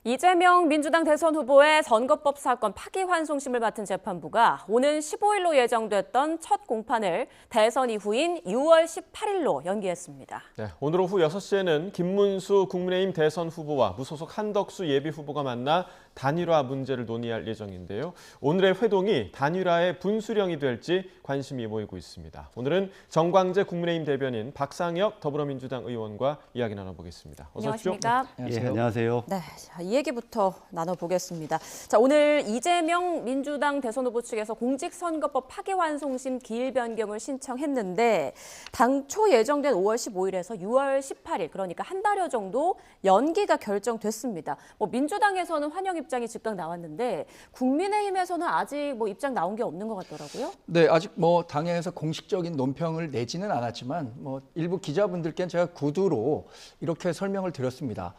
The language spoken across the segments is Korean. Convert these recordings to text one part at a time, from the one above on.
이재명 민주당 대선 후보의 선거법 사건 파기환송심을 맡은 재판부가 오는 15일로 예정됐던 첫 공판을 대선 이후인 6월 18일로 연기했습니다. 네, 오늘 오후 6시에는 김문수 국민의힘 대선 후보와 무소속 한덕수 예비 후보가 만나 단일화 문제를 논의할 예정인데요. 오늘의 회동이 단일화의 분수령이 될지 관심이 모이고 있습니다. 오늘은 정광재 국민의힘 대변인, 박상혁 더불어민주당 의원과 이야기 나눠보겠습니다. 어서 오십시오. 안녕하십니까? 예, 안녕하세요. 네, 자, 이 얘기부터 나눠보겠습니다. 자, 오늘 이재명 민주당 대선 후보 측에서 공직선거법 파기환송심 기일 변경을 신청했는데 당초 예정된 5월 15일에서 6월 18일, 그러니까 한 달여 정도 연기가 결정됐습니다. 민주당에서는 환영 입장이 즉각 나왔는데 국민의힘에서는 아직 입장 나온 게 없는 것 같더라고요. 네, 아직 당에서 공식적인 논평을 내지는 않았지만 일부 기자분들께는 제가 구두로 이렇게 설명을 드렸습니다.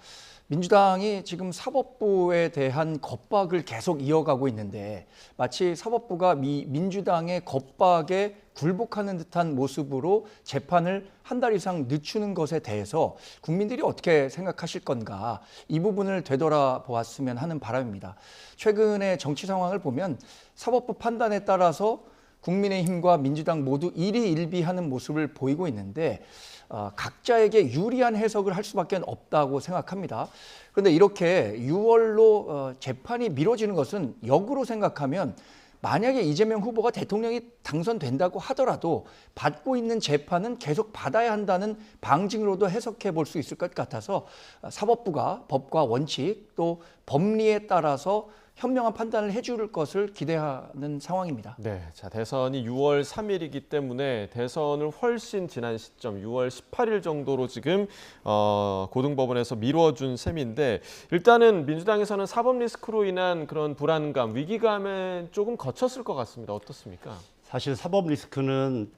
민주당이 지금 사법부에 대한 겁박을 계속 이어가고 있는데 마치 사법부가 민주당의 겁박에 굴복하는 듯한 모습으로 재판을 한 달 이상 늦추는 것에 대해서 국민들이 어떻게 생각하실 건가, 이 부분을 되돌아보았으면 하는 바람입니다. 최근의 정치 상황을 보면 사법부 판단에 따라서 국민의힘과 민주당 모두 일희일비하는 모습을 보이고 있는데 각자에게 유리한 해석을 할 수밖에 없다고 생각합니다. 그런데 이렇게 6월로 재판이 미뤄지는 것은 역으로 생각하면 만약에 이재명 후보가 대통령이 당선된다고 하더라도 받고 있는 재판은 계속 받아야 한다는 방증으로도 해석해 볼 수 있을 것 같아서 사법부가 법과 원칙 또 법리에 따라서 현명한 판단을 해줄 것을 기대하는 상황입니다. 네, 자, 대선이 6월 3일이기 때문에 대선을 훨씬 지난 시점 6월 18일 정도로 지금 고등법원에서 미뤄준 셈인데, 일단은 민주당에서는 사법 리스크로 인한 그런 불안감, 위기감에 조금 거쳤을 것 같습니다. 어떻습니까? 사실 사법 리스크는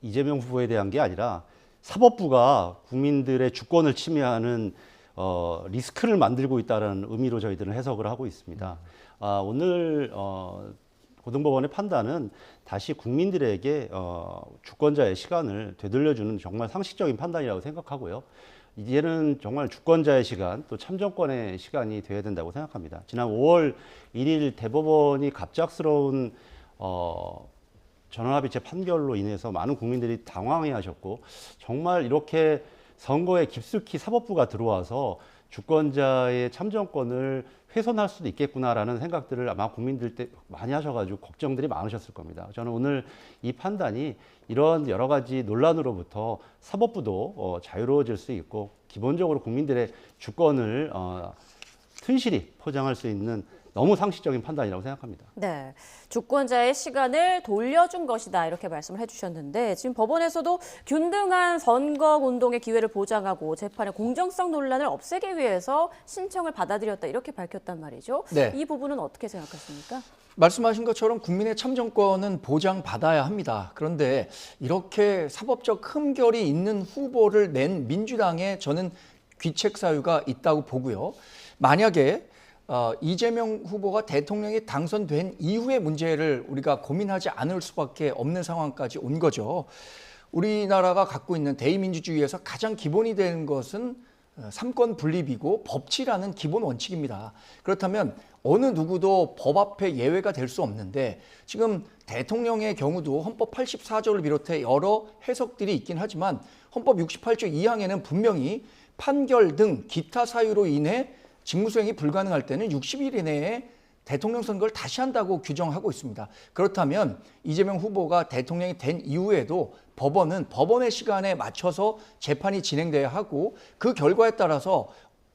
이재명 후보에 대한 게 아니라 사법부가 국민들의 주권을 침해하는 리스크를 만들고 있다는 의미로 저희들은 해석을 하고 있습니다. 오늘 고등법원의 판단은 다시 국민들에게 주권자의 시간을 되돌려주는 정말 상식적인 판단이라고 생각하고요. 이제는 정말 주권자의 시간, 또 참정권의 시간이 돼야 된다고 생각합니다. 지난 5월 1일 대법원이 갑작스러운 전원합의체 판결로 인해서 많은 국민들이 당황해하셨고, 정말 이렇게 선거에 깊숙이 사법부가 들어와서 주권자의 참정권을 훼손할 수도 있겠구나라는 생각들을 아마 국민들 때 많이 하셔가지고 걱정들이 많으셨을 겁니다. 저는 오늘 이 판단이 이런 여러 가지 논란으로부터 사법부도 자유로워질 수 있고 기본적으로 국민들의 주권을 튼실히 포장할 수 있는 너무 상식적인 판단이라고 생각합니다. 네, 주권자의 시간을 돌려준 것이다, 이렇게 말씀을 해주셨는데 지금 법원에서도 균등한 선거운동의 기회를 보장하고 재판의 공정성 논란을 없애기 위해서 신청을 받아들였다, 이렇게 밝혔단 말이죠. 네. 이 부분은 어떻게 생각하십니까? 말씀하신 것처럼 국민의 참정권은 보장받아야 합니다. 그런데 이렇게 사법적 흠결이 있는 후보를 낸 민주당에 저는 귀책 사유가 있다고 보고요. 만약에 이재명 후보가 대통령이 당선된 이후의 문제를 우리가 고민하지 않을 수밖에 없는 상황까지 온 거죠. 우리나라가 갖고 있는 대의민주주의에서 가장 기본이 되는 것은 삼권 분립이고 법치라는 기본 원칙입니다. 그렇다면 어느 누구도 법 앞에 예외가 될 수 없는데 지금 대통령의 경우도 헌법 84조를 비롯해 여러 해석들이 있긴 하지만 헌법 68조 2항에는 분명히 판결 등 기타 사유로 인해 직무수행이 불가능할 때는 60일 이내에 대통령 선거를 다시 한다고 규정하고 있습니다. 그렇다면 이재명 후보가 대통령이 된 이후에도 법원은 법원의 시간에 맞춰서 재판이 진행돼야 하고 그 결과에 따라서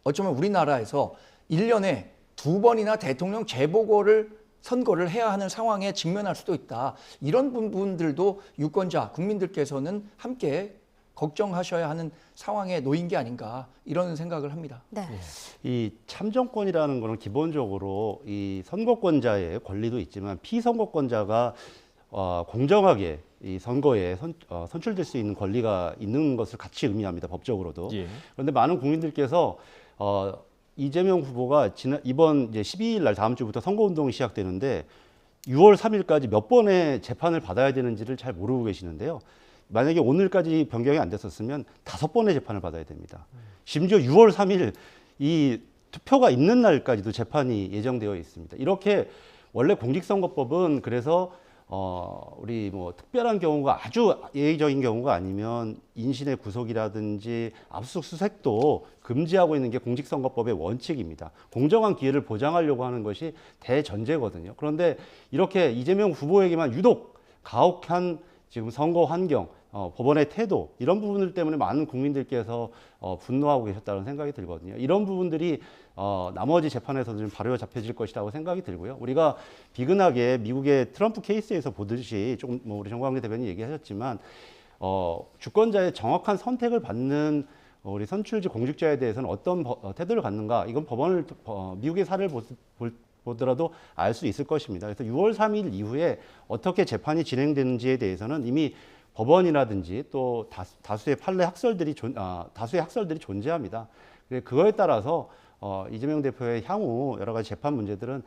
어쩌면 우리나라에서 1년에 2번이나 대통령 재보궐을 선거를 해야 하는 상황에 직면할 수도 있다. 이런 부분들도 유권자, 국민들께서는 함께 걱정하셔야 하는 상황에 놓인 게 아닌가, 이런 생각을 합니다. 네. 이 참정권이라는 것은 기본적으로 이 선거권자의 권리도 있지만 피선거권자가 공정하게 이 선거에 선출될 수 있는 권리가 있는 것을 같이 의미합니다. 법적으로도. 예. 그런데 많은 국민들께서 이재명 후보가 이번 이제 12일 날 다음 주부터 선거운동이 시작되는데 6월 3일까지 몇 번의 재판을 받아야 되는지를 잘 모르고 계시는데요. 만약에 오늘까지 변경이 안 됐었으면 5번의 재판을 받아야 됩니다. 심지어 6월 3일 이 투표가 있는 날까지도 재판이 예정되어 있습니다. 이렇게 원래 공직선거법은 그래서 우리 뭐 특별한 경우가 아주 예외적인 경우가 아니면 인신의 구속이라든지 압수수색 수색도 금지하고 있는 게 공직선거법의 원칙입니다. 공정한 기회를 보장하려고 하는 것이 대전제거든요. 그런데 이렇게 이재명 후보에게만 유독 가혹한 지금 선거 환경, 법원의 태도 이런 부분들 때문에 많은 국민들께서 분노하고 계셨다는 생각이 들거든요. 이런 부분들이 나머지 재판에서도 좀 바로잡혀질 것이라고 생각이 들고요. 우리가 비근하게 미국의 트럼프 케이스에서 보듯이 조금 뭐 우리 정광래 대변인 얘기하셨지만 주권자의 정확한 선택을 받는 우리 선출직 공직자에 대해서는 어떤 태도를 갖는가 이건 법원을 미국의 사례를 보더라도 알 수 있을 것입니다. 그래서 6월 3일 이후에 어떻게 재판이 진행되는지에 대해서는 이미 법원이라든지 또 다수의 판례 학설들이 다수의 학설들이 존재합니다. 그거에 따라서 이재명 대표의 향후 여러 가지 재판 문제들은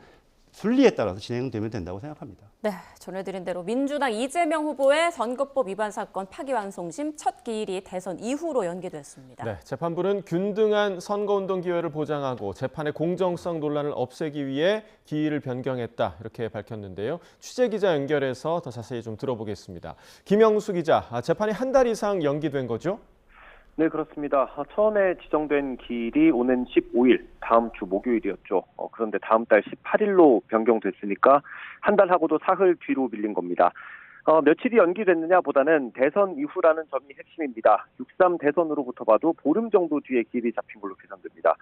순리에 따라서 진행되면 된다고 생각합니다. 네, 전해드린 대로 민주당 이재명 후보의 선거법 위반 사건 파기환송심 첫 기일이 대선 이후로 연기됐습니다. 네, 재판부는 균등한 선거운동 기회를 보장하고 재판의 공정성 논란을 없애기 위해 기일을 변경했다 이렇게 밝혔는데요. 취재기자 연결해서 더 자세히 좀 들어보겠습니다. 김영수 기자, 재판이 한 달 이상 연기된 거죠? 네, 그렇습니다. 처음에 지정된 기일이 오는 15일, 다음 주 목요일이었죠. 그런데 다음 달 18일로 변경됐으니까 한 달 하고도 사흘 뒤로 밀린 겁니다. 며칠이 연기됐느냐 보다는 대선 이후라는 점이 핵심입니다. 6.3 대선으로부터 봐도 보름 정도 뒤에 기일이 잡힌 걸로 계산됩니다.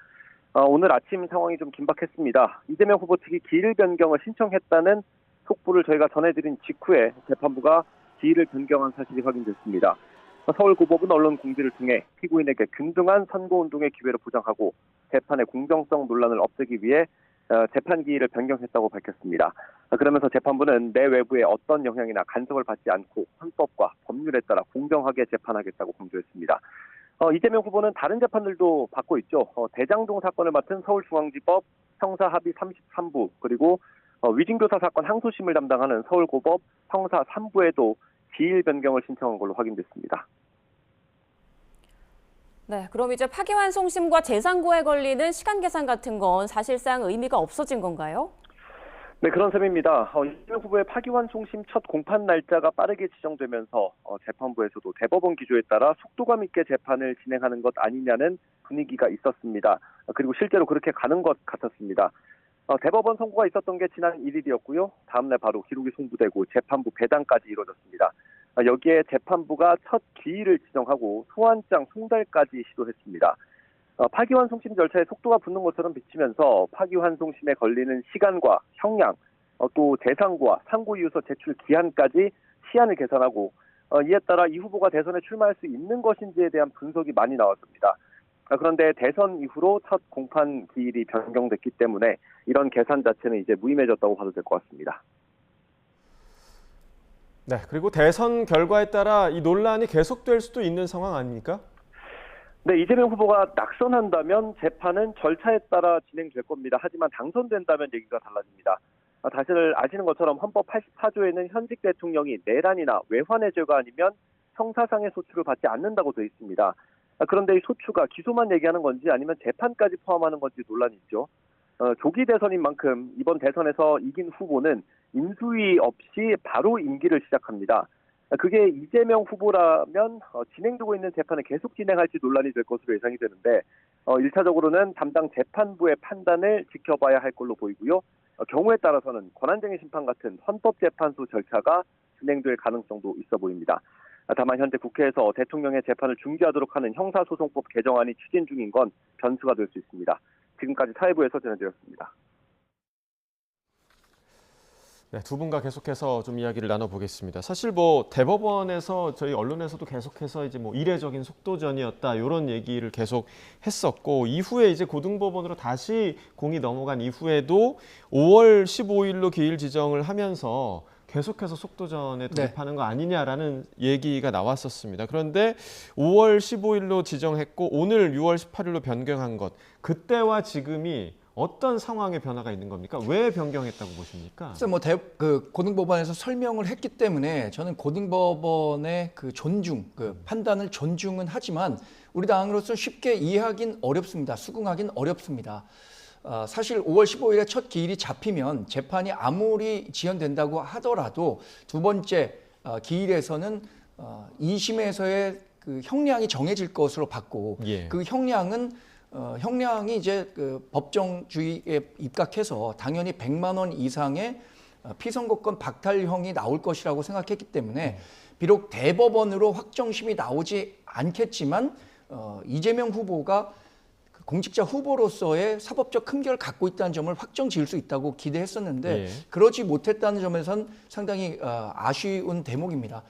오늘 아침 상황이 좀 긴박했습니다. 이재명 후보 측이 기일 변경을 신청했다는 속보를 저희가 전해드린 직후에 재판부가 기일을 변경한 사실이 확인됐습니다. 서울고법은 언론 공지를 통해 피고인에게 균등한 선거운동의 기회를 보장하고 재판의 공정성 논란을 없애기 위해 재판 기일을 변경했다고 밝혔습니다. 그러면서 재판부는 내 외부의 어떤 영향이나 간섭을 받지 않고 헌법과 법률에 따라 공정하게 재판하겠다고 강조했습니다. 이재명 후보는 다른 재판들도 받고 있죠. 대장동 사건을 맡은 서울중앙지법 형사합의 33부 그리고 위증교사 사건 항소심을 담당하는 서울고법 형사 3부에도 기일 변경을 신청한 걸로 확인됐습니다. 네, 그럼 이제 파기환송심과 재상고에 걸리는 시간 계산 같은 건 사실상 의미가 없어진 건가요? 네, 그런 셈입니다. 이재명 후보의 파기환송심 첫 공판 날짜가 빠르게 지정되면서 재판부에서도 대법원 기조에 따라 속도감 있게 재판을 진행하는 것 아니냐는 분위기가 있었습니다. 그리고 실제로 그렇게 가는 것 같았습니다. 대법원 선고가 있었던 게 지난 1일이었고요. 다음 날 바로 기록이 송부되고 재판부 배당까지 이뤄졌습니다. 여기에 재판부가 첫 기일을 지정하고 소환장 송달까지 시도했습니다. 파기환송심 절차에 속도가 붙는 것처럼 비치면서 파기환송심에 걸리는 시간과 형량, 또 재상고와 상고이유서 제출 기한까지 시한을 계산하고 이에 따라 이 후보가 대선에 출마할 수 있는 것인지에 대한 분석이 많이 나왔습니다. 그런데 대선 이후로 첫 공판 기일이 변경됐기 때문에 이런 계산 자체는 이제 무의미해졌다고 봐도 될 것 같습니다. 네, 그리고 대선 결과에 따라 이 논란이 계속될 수도 있는 상황 아닙니까? 네, 이재명 후보가 낙선한다면 재판은 절차에 따라 진행될 겁니다. 하지만 당선된다면 얘기가 달라집니다. 다들 아시는 것처럼 헌법 84조에는 현직 대통령이 내란이나 외환의 죄가 아니면 형사상의 소추를 받지 않는다고 되어 있습니다. 그런데 이 소추가 기소만 얘기하는 건지 아니면 재판까지 포함하는 건지 논란이 있죠. 조기 대선인 만큼 이번 대선에서 이긴 후보는 인수위 없이 바로 임기를 시작합니다. 그게 이재명 후보라면 진행되고 있는 재판을 계속 진행할지 논란이 될 것으로 예상이 되는데 1차적으로는 담당 재판부의 판단을 지켜봐야 할 걸로 보이고요. 경우에 따라서는 권한쟁의 심판 같은 헌법재판소 절차가 진행될 가능성도 있어 보입니다. 다만 현재 국회에서 대통령의 재판을 중지하도록 하는 형사소송법 개정안이 추진 중인 건 변수가 될 수 있습니다. 지금까지 사회부에서 전해드렸습니다. 네, 두 분과 계속해서 좀 이야기를 나눠보겠습니다. 사실 뭐 대법원에서 저희 언론에서도 계속해서 이제 뭐 이례적인 속도전이었다 이런 얘기를 계속 했었고 이후에 이제 고등법원으로 다시 공이 넘어간 이후에도 5월 15일로 기일 지정을 하면서 계속해서 속도전에 돌입하는 거 아니냐라는 얘기가 나왔었습니다. 그런데 5월 15일로 지정했고 오늘 6월 18일로 변경한 것 그때와 지금이 어떤 상황의 변화가 있는 겁니까? 왜 변경했다고 보십니까? 그래서 뭐 고등법원에서 설명을 했기 때문에 저는 고등법원의 그 존중, 그 판단을 존중은 하지만 우리 당으로서 쉽게 이해하긴 어렵습니다. 수긍하긴 어렵습니다. 사실 5월 15일에 첫 기일이 잡히면 재판이 아무리 지연된다고 하더라도 두 번째 기일에서는 2심에서의 그 형량이 정해질 것으로 봤고 예. 그 형량이 이제 그 법정주의에 입각해서 당연히 100만 원 이상의 피선거권 박탈형이 나올 것이라고 생각했기 때문에 비록 대법원으로 확정심이 나오지 않겠지만 이재명 후보가 공직자 후보로서의 사법적 흠결을 갖고 있다는 점을 확정 지을 수 있다고 기대했었는데 예. 그러지 못했다는 점에선 상당히 아쉬운 대목입니다.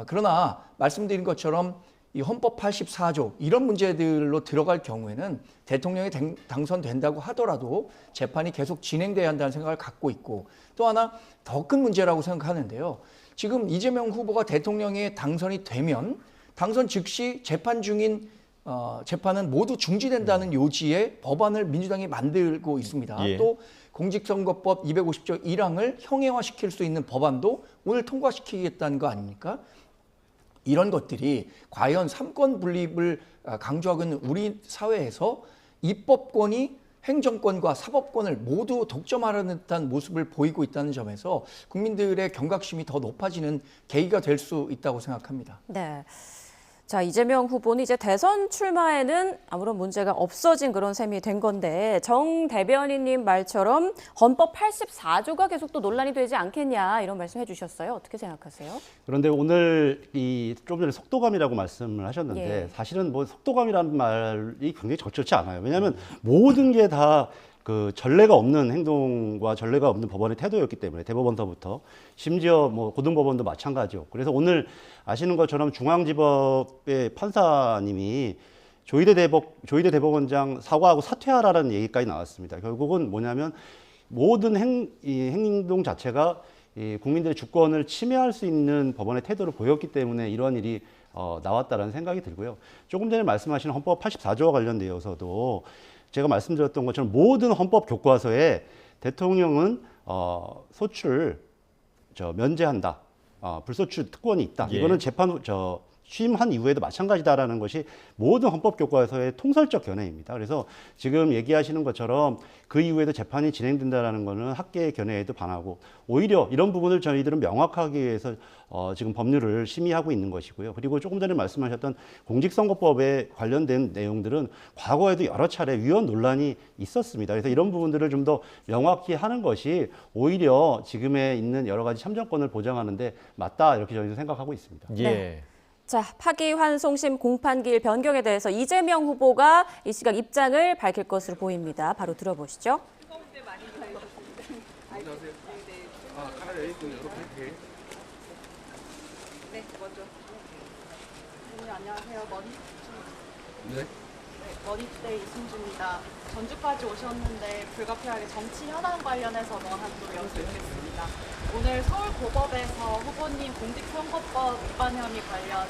그러나 말씀드린 것처럼 이 헌법 84조 이런 문제들로 들어갈 경우에는 대통령이 당선된다고 하더라도 재판이 계속 진행돼야 한다는 생각을 갖고 있고 또 하나 더 큰 문제라고 생각하는데요. 지금 이재명 후보가 대통령에 당선이 되면 당선 즉시 재판 중인 재판은 모두 중지된다는 요지의 법안을 민주당이 만들고 있습니다. 예. 또 공직선거법 250조 1항을 형해화시킬 수 있는 법안도 오늘 통과시키겠다는 거 아닙니까? 이런 것들이 과연 삼권 분립을 강조하고 있는 우리 사회에서 입법권이 행정권과 사법권을 모두 독점하려는 듯한 모습을 보이고 있다는 점에서 국민들의 경각심이 더 높아지는 계기가 될 수 있다고 생각합니다. 네. 자, 이재명 후보는 이제 대선 출마에는 아무런 문제가 없어진 그런 셈이 된 건데 정 대변인님 말처럼 헌법 84조가 계속 또 논란이 되지 않겠냐 이런 말씀 해주셨어요. 어떻게 생각하세요? 그런데 오늘 좀 전에 속도감이라고 말씀을 하셨는데 예. 사실은 뭐 속도감이라는 말이 굉장히 적절치 않아요. 왜냐하면 모든 게 다 그 전례가 없는 행동과 전례가 없는 법원의 태도였기 때문에 대법원서부터 심지어 뭐 고등법원도 마찬가지요. 그래서 오늘 아시는 것처럼 중앙지법의 판사님이 조희대 대법원장 사과하고 사퇴하라는 얘기까지 나왔습니다. 결국은 뭐냐면 모든 행동 자체가 국민들의 주권을 침해할 수 있는 법원의 태도를 보였기 때문에 이러한 일이 나왔다라는 생각이 들고요. 조금 전에 말씀하신 헌법 84조와 관련되어서도 제가 말씀드렸던 것처럼 모든 헌법 교과서에 대통령은 소출 면제한다. 불소출 특권이 있다. 예. 이거는 취임한 이후에도 마찬가지다라는 것이 모든 헌법 교과서의 통설적 견해입니다. 그래서 지금 얘기하시는 것처럼 그 이후에도 재판이 진행된다라는 것은 학계의 견해에도 반하고 오히려 이런 부분을 저희들은 명확하기 위해서 지금 법률을 심의하고 있는 것이고요. 그리고 조금 전에 말씀하셨던 공직선거법에 관련된 내용들은 과거에도 여러 차례 위헌 논란이 있었습니다. 그래서 이런 부분들을 좀 더 명확히 하는 것이 오히려 지금에 있는 여러 가지 참정권을 보장하는데 맞다 이렇게 저희는 생각하고 있습니다. 예. 네. 자, 파기환송심 공판기일 변경에 대해서 이재명 후보가 이 시각 입장을 밝힐 것으로 보입니다. 바로 들어보시죠. 네, 먼저. 네, 안녕하세요. 머니투데이 이승주입니다. 전주까지 오셨는데 불가피하게 정치 현안 관련해서 한도 여쭙겠습니다. 오늘 서울고법에서 후보님 공직선거법 위반 혐의 관련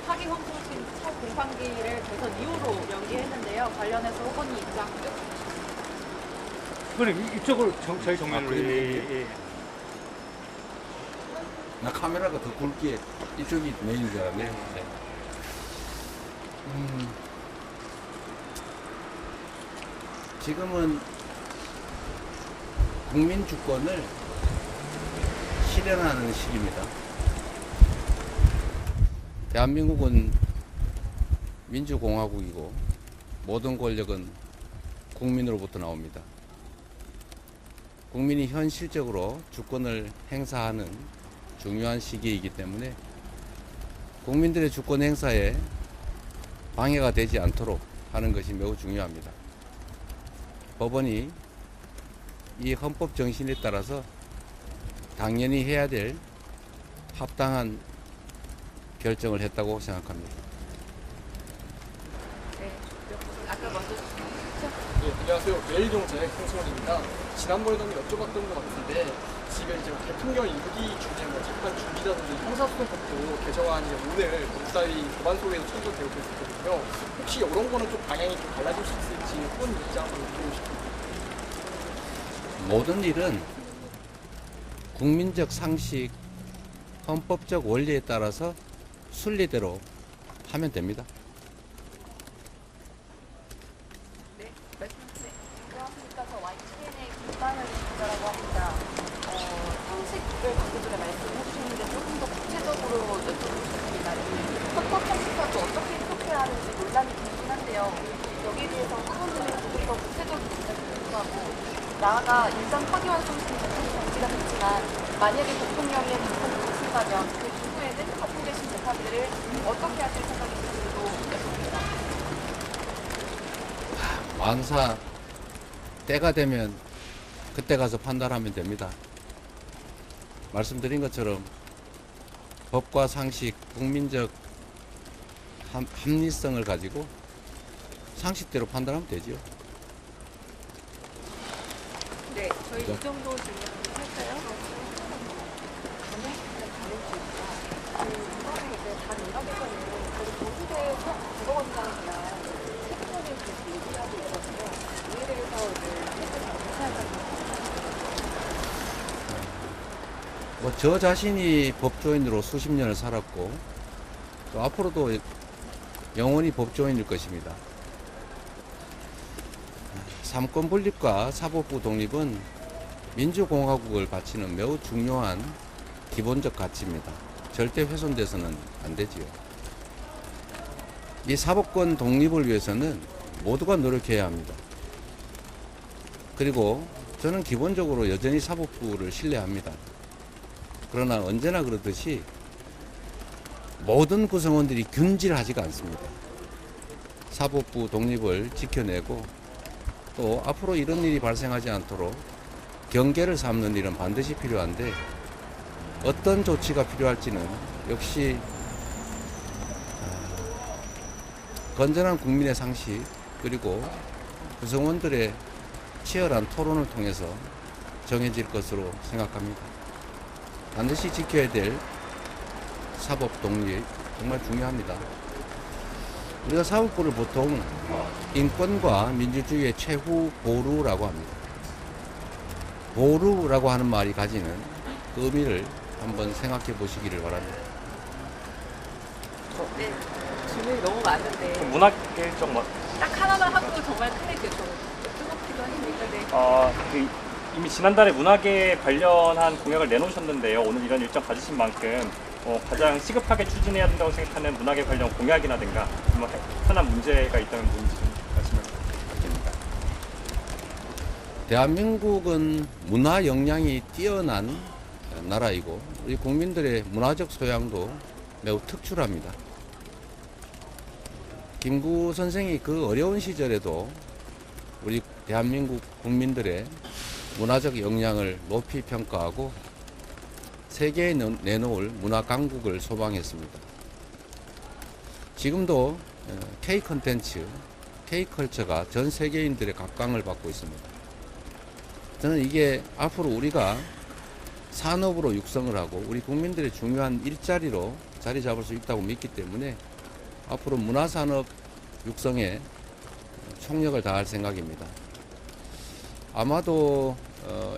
파기환송심 첫 공판기일을 대선 이후로 연기했는데요. 관련해서 후보님 입장 그래 이쪽을 저희 정면으로 예. 나 카메라가 더 굵게 이쪽이 메인인 줄 알았네. 지금은 국민 주권을 실현하는 시기입니다. 대한민국은 민주공화국이고 모든 권력은 국민으로부터 나옵니다. 국민이 현실적으로 주권을 행사하는 중요한 시기이기 때문에 국민들의 주권 행사에 방해가 되지 않도록 하는 것이 매우 중요합니다. 법원이 이 헌법 정신에 따라서 당연히 해야 될 합당한 결정을 했다고 생각합니다. 네, 아까 먼저 네, 안녕하세요. 매일경제 홍승원입니다. 지난번에도 여쭤봤던 것 같은데 지금 이제 대통령 임기 중에 재판 준비자들이 형사소송법도 개정안이 오늘 법사위 법안소위에서 청구되고 있거든요. 혹시 이런 거는 좀 방향이 좀 달라질 수 있을지 그런 입장을 드리고 싶습니다. 모든 일은 국민적 상식, 헌법적 원리에 따라서 순리대로 하면 됩니다. 네, 말씀하세요. 안녕하십니까. 저 YTN의 김방을 기자라고 합니다. 상식을 방금 전에 말씀해 주셨는데 조금 더 구체적으로 여쭤보겠습니다. 헌법 상식하고 어떻게 해석해야 하는지 논란이 있긴 한데요. 여기에 대해서 후보님은 조금 더 구체적인 문제를 궁금하고 나아가 일단 파기환송심 재판이 정지가 됐지만 만약에 대통령의 재판이 거친다면 그 이후에는 가중되신 재판들을 어떻게 하실 생각인지도 여쭤봅니다. 만사 때가 되면 그때 가서 판단하면 됩니다. 말씀드린 것처럼 법과 상식, 국민적 합리성을 가지고 상식대로 판단하면 되죠. 네, 저희 이 정도 질문할까요? 이번에 이제 다른 일각에서는 그리고 보수대 국어원장이랑 책임적인 그 얘기하고 있거든요. 이에 대해서 이제 어떻게 생각하세요? 저 자신이 법조인으로 수십 년을 살았고 또 앞으로도 영원히 법조인일 것입니다. 삼권 분립과 사법부 독립은 민주공화국을 바치는 매우 중요한 기본적 가치입니다. 절대 훼손돼서는 안 되지요. 이 사법권 독립을 위해서는 모두가 노력해야 합니다. 그리고 저는 기본적으로 여전히 사법부를 신뢰합니다. 그러나 언제나 그렇듯이 모든 구성원들이 균질하지가 않습니다. 사법부 독립을 지켜내고 또 앞으로 이런 일이 발생하지 않도록 경계를 삼는 일은 반드시 필요한데 어떤 조치가 필요할지는 역시 건전한 국민의 상식 그리고 구성원들의 치열한 토론을 통해서 정해질 것으로 생각합니다. 반드시 지켜야 될 사법 독립 정말 중요합니다. 우리가 사법부를 보통 인권과 민주주의의 최후 보루라고 합니다. 보루라고 하는 말이 가지는 그 의미를 한번 생각해 보시기를 바랍니다. 네, 질문이 너무 많은데 문학계 쪽 딱 하나만 하고 정말 크게 좀 뜨겁기도 하니까 네. 이미 지난달에 문학에 관련한 공약을 내놓으셨는데요. 오늘 이런 일정 가지신 만큼 가장 시급하게 추진해야 된다고 생각하는 문학에 관련 공약이라든가 뭐 현안 문제가 있다면 뭔지 좀 말씀을 부탁드립니다. 대한민국은 문화 역량이 뛰어난 나라이고 우리 국민들의 문화적 소양도 매우 특출합니다. 김구 선생이 그 어려운 시절에도 우리 대한민국 국민들의 문화적 역량을 높이 평가하고 세계에 내놓을 문화 강국을 소망했습니다. 지금도 K 콘텐츠, K 컬처가 전 세계인들의 각광을 받고 있습니다. 저는 이게 앞으로 우리가 산업으로 육성을 하고 우리 국민들의 중요한 일자리로 자리 잡을 수 있다고 믿기 때문에 앞으로 문화산업 육성에 총력을 다할 생각입니다. 아마도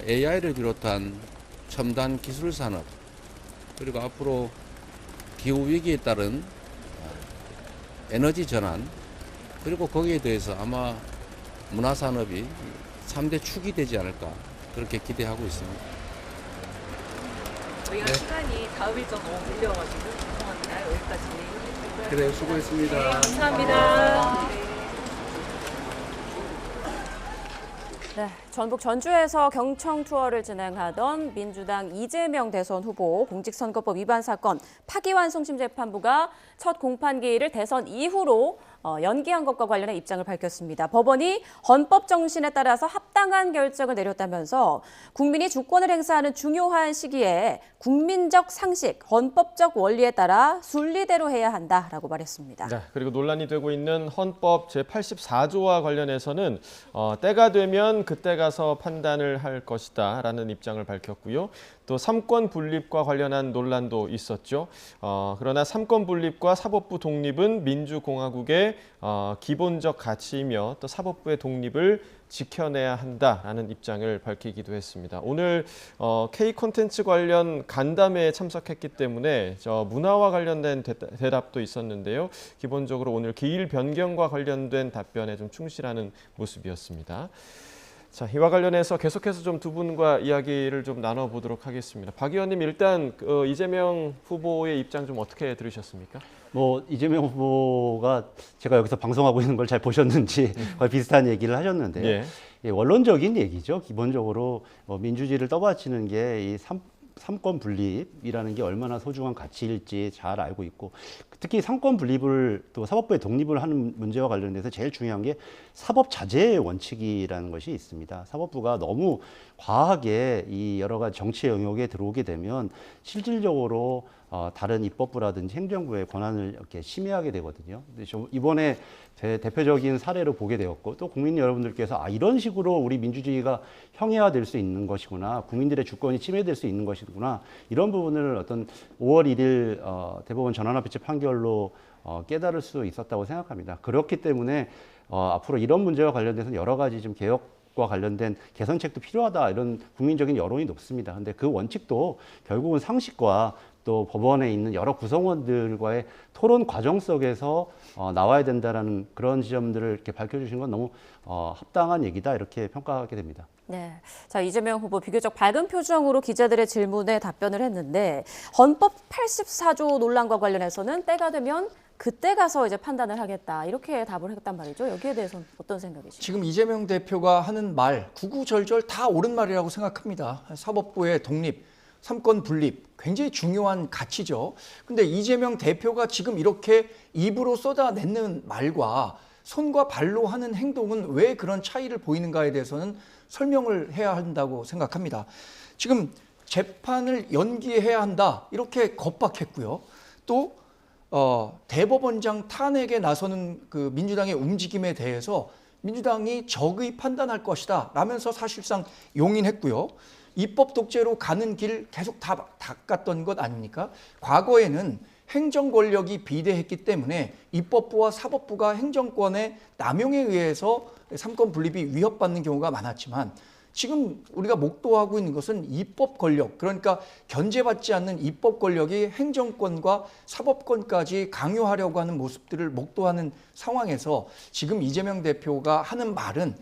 AI를 비롯한 첨단 기술 산업 그리고 앞으로 기후 위기에 따른 에너지 전환 그리고 거기에 대해서 아마 문화 산업이 3대 축이 되지 않을까 그렇게 기대하고 있습니다. 저희가 네. 시간이 다음 일정 너무 밀려가지고 죄송합니다. 여기까지. 그래요, 수고했습니다. 네, 감사합니다. 네, 전북 전주에서 경청 투어를 진행하던 민주당 이재명 대선 후보 공직선거법 위반 사건 파기환송심 재판부가 첫 공판기일을 대선 이후로 연기한 것과 관련해 입장을 밝혔습니다. 법원이 헌법 정신에 따라서 합당한 결정을 내렸다면서 국민이 주권을 행사하는 중요한 시기에 국민적 상식, 헌법적 원리에 따라 순리대로 해야 한다라고 말했습니다. 네, 그리고 논란이 되고 있는 헌법 제84조와 관련해서는 때가 되면 그때 가서 판단을 할 것이다라는 입장을 밝혔고요. 또 삼권 분립과 관련한 논란도 있었죠. 그러나 삼권 분립과 사법부 독립은 민주공화국의 민주당의 기본적 가치이며 또 사법부의 독립을 지켜내야 한다라는 입장을 밝히기도 했습니다. 오늘 K 콘텐츠 관련 간담회에 참석했기 때문에 문화와 관련된 대답도 있었는데요. 기본적으로 오늘 기일 변경과 관련된 답변에 좀 충실하는 모습이었습니다. 자, 이와 관련해서 계속해서 좀 두 분과 이야기를 좀 나눠보도록 하겠습니다. 박 의원님, 일단 이재명 후보의 입장 좀 어떻게 들으셨습니까? 뭐 이재명 후보가 제가 여기서 방송하고 있는 걸 잘 보셨는지 거의 비슷한 얘기를 하셨는데요. 예. 예, 원론적인 얘기죠. 기본적으로 민주주의를 떠받치는 게 이 삼권 분립이라는 게 얼마나 소중한 가치일지 잘 알고 있고, 특히 삼권 분립을 또 사법부의 독립을 하는 문제와 관련돼서 제일 중요한 게 사법 자제의 원칙이라는 것이 있습니다. 사법부가 너무 과하게 이 여러 가지 정치 영역에 들어오게 되면 실질적으로 다른 입법부라든지 행정부의 권한을 이렇게 침해하게 되거든요. 근데 이번에 대표적인 사례로 보게 되었고, 또 국민 여러분들께서 이런 식으로 우리 민주주의가 형해화될 수 있는 것이구나, 국민들의 주권이 침해될 수 있는 것이구나, 이런 부분을 어떤 5월 1일 대법원 전환합의체 판결로 깨달을 수 있었다고 생각합니다. 그렇기 때문에 앞으로 이런 문제와 관련돼서 여러 가지 좀 개혁과 관련된 개선책도 필요하다, 이런 국민적인 여론이 높습니다. 근데 그 원칙도 결국은 상식과 또 법원에 있는 여러 구성원들과의 토론 과정 속에서 나와야 된다라는 그런 지점들을 이렇게 밝혀주신 건 너무 합당한 얘기다, 이렇게 평가하게 됩니다. 네, 자, 이재명 후보 비교적 밝은 표정으로 기자들의 질문에 답변을 했는데, 헌법 84조 논란과 관련해서는 때가 되면 그때 가서 이제 판단을 하겠다, 이렇게 답을 했단 말이죠. 여기에 대해서는 어떤 생각이십니까? 지금 이재명 대표가 하는 말 구구절절 다 옳은 말이라고 생각합니다. 사법부의 독립, 삼권 분립 굉장히 중요한 가치죠. 근데 이재명 대표가 지금 이렇게 입으로 쏟아내는 말과 손과 발로 하는 행동은 왜 그런 차이를 보이는가에 대해서는 설명을 해야 한다고 생각합니다. 지금 재판을 연기해야 한다, 이렇게 겁박했고요. 또 대법원장 탄핵에 나서는 그 민주당의 움직임에 대해서 민주당이 적의 판단할 것이다 라면서 사실상 용인했고요. 입법 독재로 가는 길 계속 다 닦았던 것 아닙니까? 과거에는 행정 권력이 비대했기 때문에 입법부와 사법부가 행정권의 남용에 의해서 삼권 분립이 위협받는 경우가 많았지만, 지금 우리가 목도하고 있는 것은 입법 권력, 그러니까 견제받지 않는 입법 권력이 행정권과 사법권까지 강요하려고 하는 모습들을 목도하는 상황에서 지금 이재명 대표가 하는 말은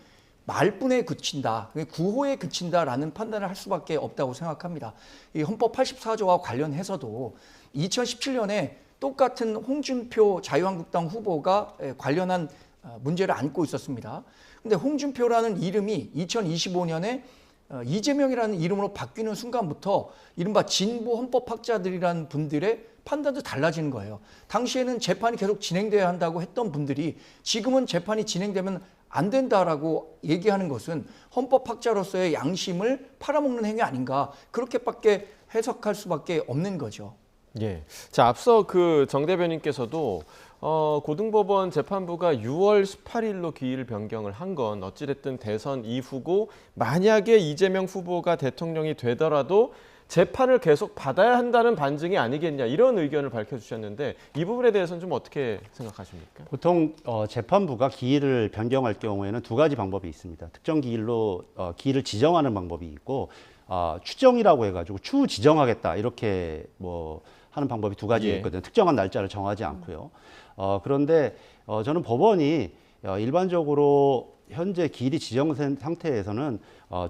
말뿐에 그친다, 구호에 그친다라는 판단을 할 수밖에 없다고 생각합니다. 이 헌법 84조와 관련해서도 2017년에 똑같은 홍준표 자유한국당 후보가 관련한 문제를 안고 있었습니다. 근데 홍준표라는 이름이 2025년에 이재명이라는 이름으로 바뀌는 순간부터 이른바 진보 헌법학자들이라는 분들의 판단도 달라지는 거예요. 당시에는 재판이 계속 진행돼야 한다고 했던 분들이 지금은 재판이 진행되면 안 된다라고 얘기하는 것은 헌법학자로서의 양심을 팔아먹는 행위 아닌가, 그렇게밖에 해석할 수밖에 없는 거죠. 예. 자, 앞서 정 대변인께서도 고등법원 재판부가 6월 18일로 기일 변경을 한 건 어찌됐든 대선 이후고, 만약에 이재명 후보가 대통령이 되더라도 재판을 계속 받아야 한다는 반증이 아니겠냐, 이런 의견을 밝혀주셨는데, 이 부분에 대해서는 좀 어떻게 생각하십니까? 보통 재판부가 기일을 변경할 경우에는 두 가지 방법이 있습니다. 특정 기일로 기일을 지정하는 방법이 있고, 추정이라고 해가지고 추후 지정하겠다, 이렇게 하는 방법이 두 가지가 있거든요. 특정한 날짜를 정하지 않고요. 그런데 저는 법원이 일반적으로 현재 기일이 지정된 상태에서는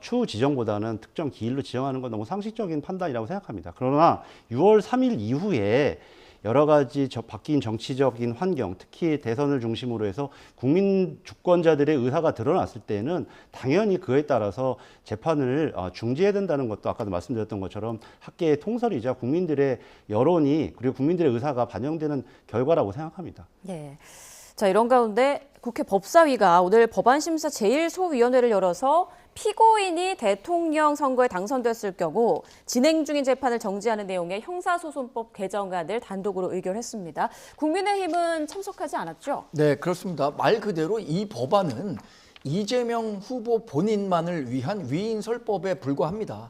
추후 지정보다는 특정 기일로 지정하는 건 너무 상식적인 판단이라고 생각합니다. 그러나 6월 3일 이후에 여러 가지 바뀐 정치적인 환경, 특히 대선을 중심으로 해서 국민 주권자들의 의사가 드러났을 때는 당연히 그에 따라서 재판을 중지해야 된다는 것도 아까도 말씀드렸던 것처럼 학계의 통설이자 국민들의 여론이, 그리고 국민들의 의사가 반영되는 결과라고 생각합니다. 네. 자, 이런 가운데 국회 법사위가 오늘 법안심사 제1소위원회를 열어서 피고인이 대통령 선거에 당선됐을 경우 진행 중인 재판을 정지하는 내용의 형사소송법 개정안을 단독으로 의결했습니다. 국민의힘은 참석하지 않았죠? 네, 그렇습니다. 말 그대로 이 법안은 이재명 후보 본인만을 위한 위인설법에 불과합니다.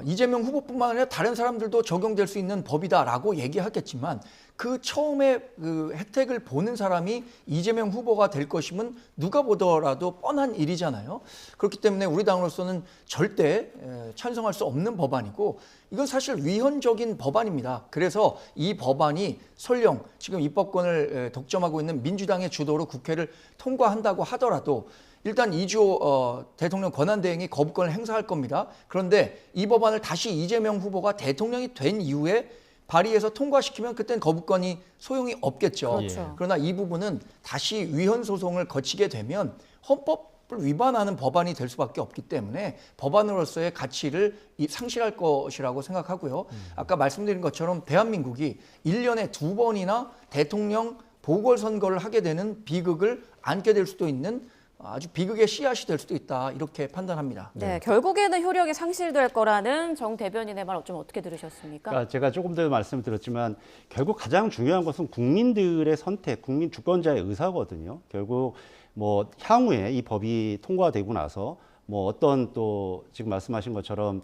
이재명 후보뿐만 아니라 다른 사람들도 적용될 수 있는 법이다라고 얘기하겠지만 그 처음에 그 혜택을 보는 사람이 이재명 후보가 될 것이면 누가 보더라도 뻔한 일이잖아요. 그렇기 때문에 우리 당으로서는 절대 찬성할 수 없는 법안이고 이건 사실 위헌적인 법안입니다. 그래서 이 법안이 설령 지금 입법권을 독점하고 있는 민주당의 주도로 국회를 통과한다고 하더라도 일단 2조 대통령 권한대행이 거부권을 행사할 겁니다. 그런데 이 법안을 다시 이재명 후보가 대통령이 된 이후에 발의해서 통과시키면 그땐 거부권이 소용이 없겠죠. 그렇죠. 그러나 이 부분은 다시 위헌 소송을 거치게 되면 헌법을 위반하는 법안이 될 수밖에 없기 때문에 법안으로서의 가치를 상실할 것이라고 생각하고요. 아까 말씀드린 것처럼 대한민국이 1년에 2번이나 대통령 보궐선거를 하게 되는 비극을 안게 될 수도 있는 아주 비극의 씨앗이 될 수도 있다 이렇게 판단합니다. 네, 결국에는 효력이 상실될 거라는 정 대변인의 말 좀 어떻게 들으셨습니까? 그러니까 제가 조금 전에 말씀드렸지만 결국 가장 중요한 것은 국민들의 선택, 국민 주권자의 의사거든요. 결국 뭐 향후에 이 법이 통과되고 나서 뭐 어떤 또 지금 말씀하신 것처럼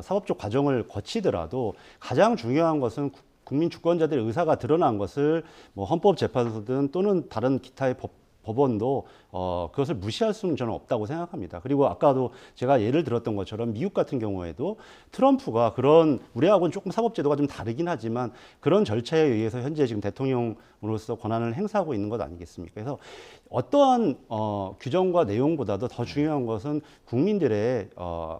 사법적 과정을 거치더라도 가장 중요한 것은 국민 주권자들의 의사가 드러난 것을 뭐 헌법재판소든 또는 다른 기타의 법원도 그것을 무시할 수는 저는 없다고 생각합니다. 그리고 아까도 제가 예를 들었던 것처럼 미국 같은 경우에도 트럼프가 그런 우리하고는 조금 사법제도가 좀 다르긴 하지만 그런 절차에 의해서 현재 지금 대통령으로서 권한을 행사하고 있는 것 아니겠습니까? 그래서 어떠한 규정과 내용보다도 더 중요한 것은 국민들의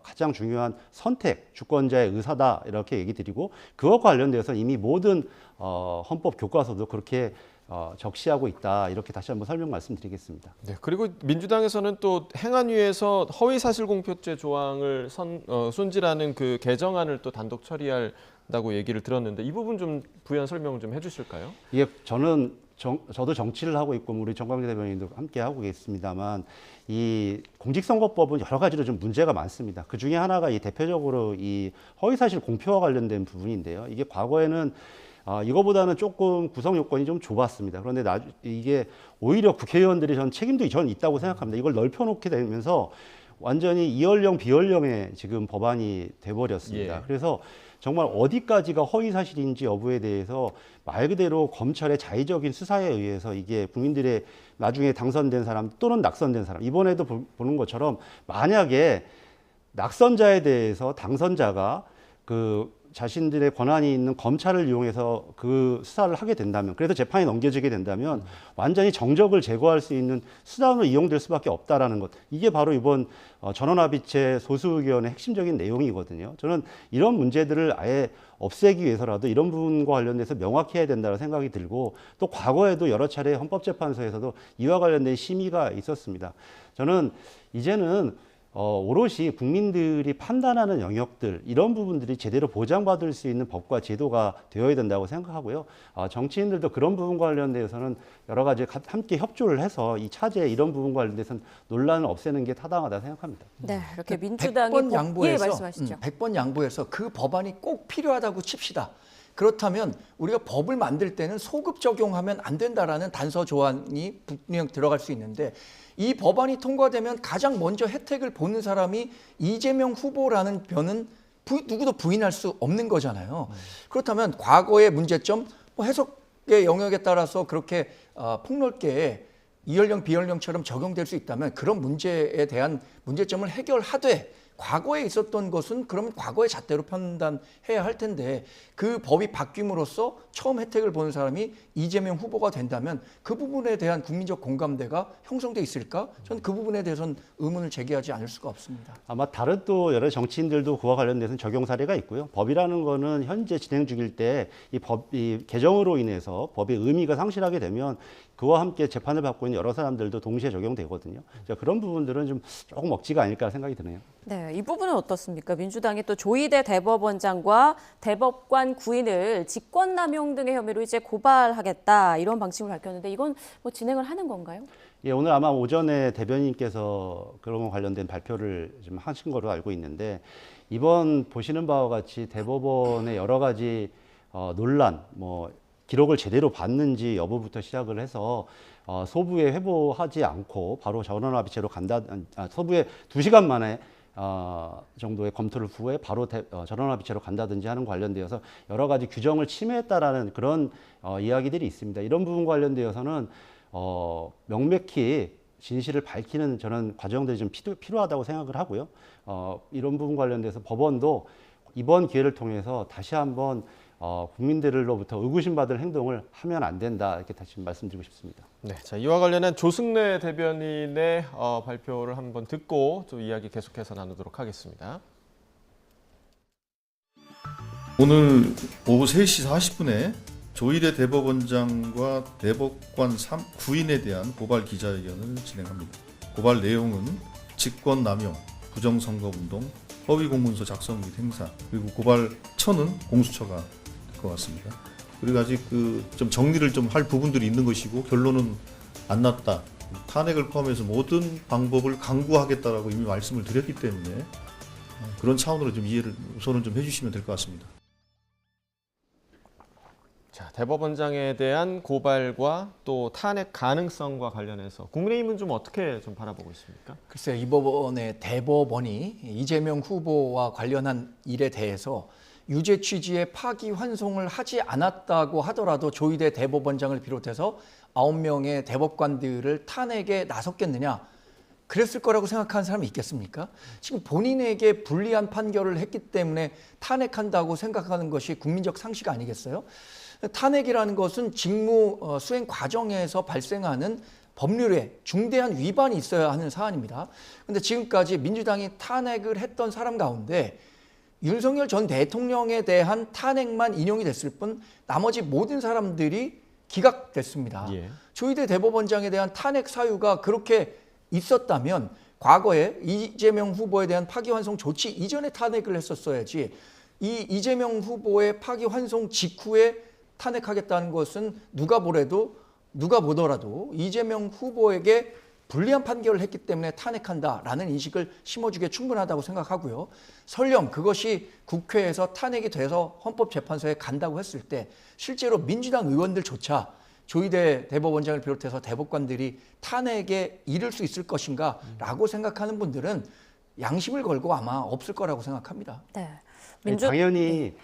가장 중요한 선택, 주권자의 의사다 이렇게 얘기 드리고 그것과 관련돼서 이미 모든 헌법 교과서도 그렇게 적시하고 있다 이렇게 다시 한번 설명 말씀드리겠습니다. 네, 그리고 민주당에서는 또 행안위에서 허위사실공표죄 조항을 손질하는 그 개정안을 또 단독 처리한다고 얘기를 들었는데 이 부분 좀 부연 설명을 좀 해주실까요? 이게 저도 정치를 하고 있고 우리 정광재 대변인도 함께 하고 계십니다만 이 공직선거법은 여러 가지로 좀 문제가 많습니다. 그 중에 하나가 이 대표적으로 이 허위사실 공표와 관련된 부분인데요. 이게 과거에는 이거보다는 조금 구성 요건이 좀 좁았습니다. 그런데 이게 오히려 국회의원들이 전 책임도 저는 있다고 생각합니다. 이걸 넓혀놓게 되면서 완전히 이연령 비연령의 지금 법안이 돼버렸습니다. 예. 그래서 정말 어디까지가 허위 사실인지 여부에 대해서 말 그대로 검찰의 자의적인 수사에 의해서 이게 국민들의 나중에 당선된 사람 또는 낙선된 사람 이번에도 보는 것처럼 만약에 낙선자에 대해서 당선자가 그 자신들의 권한이 있는 검찰을 이용해서 그 수사를 하게 된다면 그래서 재판이 넘겨지게 된다면 완전히 정적을 제거할 수 있는 수단으로 이용될 수밖에 없다라는 것 이게 바로 이번 전원합의체 소수의견의 핵심적인 내용이거든요. 저는 이런 문제들을 아예 없애기 위해서라도 이런 부분과 관련돼서 명확히 해야 된다는 생각이 들고 또 과거에도 여러 차례 헌법재판소에서도 이와 관련된 심의가 있었습니다. 저는 이제는 오롯이 국민들이 판단하는 영역들 이런 부분들이 제대로 보장받을 수 있는 법과 제도가 되어야 된다고 생각하고요. 정치인들도 그런 부분과 관련돼서는 여러 가지 함께 협조를 해서 이 차제 이런 부분과 관련돼서는 논란을 없애는 게 타당하다 생각합니다. 네, 이렇게 민주당이 100번 양보해서, 말씀하시죠. 100번 양보해서 그 법안이 꼭 필요하다고 칩시다. 그렇다면 우리가 법을 만들 때는 소급 적용하면 안 된다라는 단서 조항이 분명 들어갈 수 있는데 이 법안이 통과되면 가장 먼저 혜택을 보는 사람이 이재명 후보라는 변은 누구도 부인할 수 없는 거잖아요. 그렇다면 과거의 문제점, 뭐 해석의 영역에 따라서 그렇게 폭넓게 이연령 비연령처럼 적용될 수 있다면 그런 문제에 대한 문제점을 해결하되 과거에 있었던 것은 그러면 과거의 잣대로 판단해야 할 텐데 그 법이 바뀜으로써 처음 혜택을 보는 사람이 이재명 후보가 된다면 그 부분에 대한 국민적 공감대가 형성돼 있을까? 저는 그 부분에 대해서는 의문을 제기하지 않을 수가 없습니다. 아마 다른 또 여러 정치인들도 그와 관련돼서는 적용 사례가 있고요. 법이라는 거는 현재 진행 중일 때 이 개정으로 인해서 법의 의미가 상실하게 되면 그와 함께 재판을 받고 있는 여러 사람들도 동시에 적용되거든요. 그런 부분들은 좀 조금 억지가 아닐까 생각이 드네요. 네, 이 부분은 어떻습니까? 민주당이 또 조희대 대법원장과 대법관 구인을 직권남용 등의 혐의로 이제 고발하겠다 이런 방침을 밝혔는데 이건 뭐 진행을 하는 건가요? 예, 오늘 아마 오전에 대변인께서 그런 거 관련된 발표를 좀 하신 거로 알고 있는데 이번 보시는 바와 같이 대법원의 여러 가지 논란, 뭐 기록을 제대로 봤는지 여부부터 시작을 해서 소부에 회부하지 않고 바로 전원합의체로 간다, 소부에 2시간 만에 정도의 검토를 후에 바로 전원합의체로 간다든지 하는 관련되어서 여러 가지 규정을 침해했다라는 그런 이야기들이 있습니다. 이런 부분 관련되어서는 명백히 진실을 밝히는 저는 과정들이 좀 필요하다고 생각을 하고요. 이런 부분 관련돼서 법원도 이번 기회를 통해서 다시 한번 국민들로부터 의구심받을 행동을 하면 안 된다 이렇게 다시 말씀드리고 싶습니다. 네, 자 이와 관련한 조승래 대변인의 발표를 한번 듣고 또 이야기 계속해서 나누도록 하겠습니다. 오늘 오후 3시 40분에 조희대 대법원장과 대법관 9인에 대한 고발 기자회견을 진행합니다. 고발 내용은 직권남용, 부정선거운동, 허위공문서 작성 및 행사, 그리고 고발처는 공수처가 될 것 같습니다. 그리고 아직 좀 정리를 좀 할 부분들이 있는 것이고 결론은 안 났다. 탄핵을 포함해서 모든 방법을 강구하겠다라고 이미 말씀을 드렸기 때문에 그런 차원으로 좀 이해를 우선은 좀 해주시면 될 것 같습니다. 자, 대법원장에 대한 고발과 또 탄핵 가능성과 관련해서 국민의힘은 좀 어떻게 좀 바라보고 있습니까? 글쎄요, 이번에 대법원이 이재명 후보와 관련한 일에 대해서 유죄 취지의 파기환송을 하지 않았다고 하더라도 조희대 대법원장을 비롯해서 9명의 대법관들을 탄핵에 나섰겠느냐? 그랬을 거라고 생각하는 사람이 있겠습니까? 지금 본인에게 불리한 판결을 했기 때문에 탄핵한다고 생각하는 것이 국민적 상식 아니겠어요? 탄핵이라는 것은 직무 수행 과정에서 발생하는 법률에 중대한 위반이 있어야 하는 사안입니다. 그런데 지금까지 민주당이 탄핵을 했던 사람 가운데 윤석열 전 대통령에 대한 탄핵만 인용이 됐을 뿐 나머지 모든 사람들이 기각됐습니다. 예. 조희대 대법원장에 대한 탄핵 사유가 그렇게 있었다면 과거에 이재명 후보에 대한 파기환송 조치 이전에 탄핵을 했었어야지 이 이재명 후보의 파기환송 직후에 탄핵하겠다는 것은 누가 보더라도 이재명 후보에게 불리한 판결을 했기 때문에 탄핵한다라는 인식을 심어주기에 충분하다고 생각하고요. 설령 그것이 국회에서 탄핵이 돼서 헌법재판소에 간다고 했을 때 실제로 민주당 의원들조차 조희대 대법원장을 비롯해서 대법관들이 탄핵에 이를 수 있을 것인가 라고 생각하는 분들은 양심을 걸고 아마 없을 거라고 생각합니다. 네. 당연히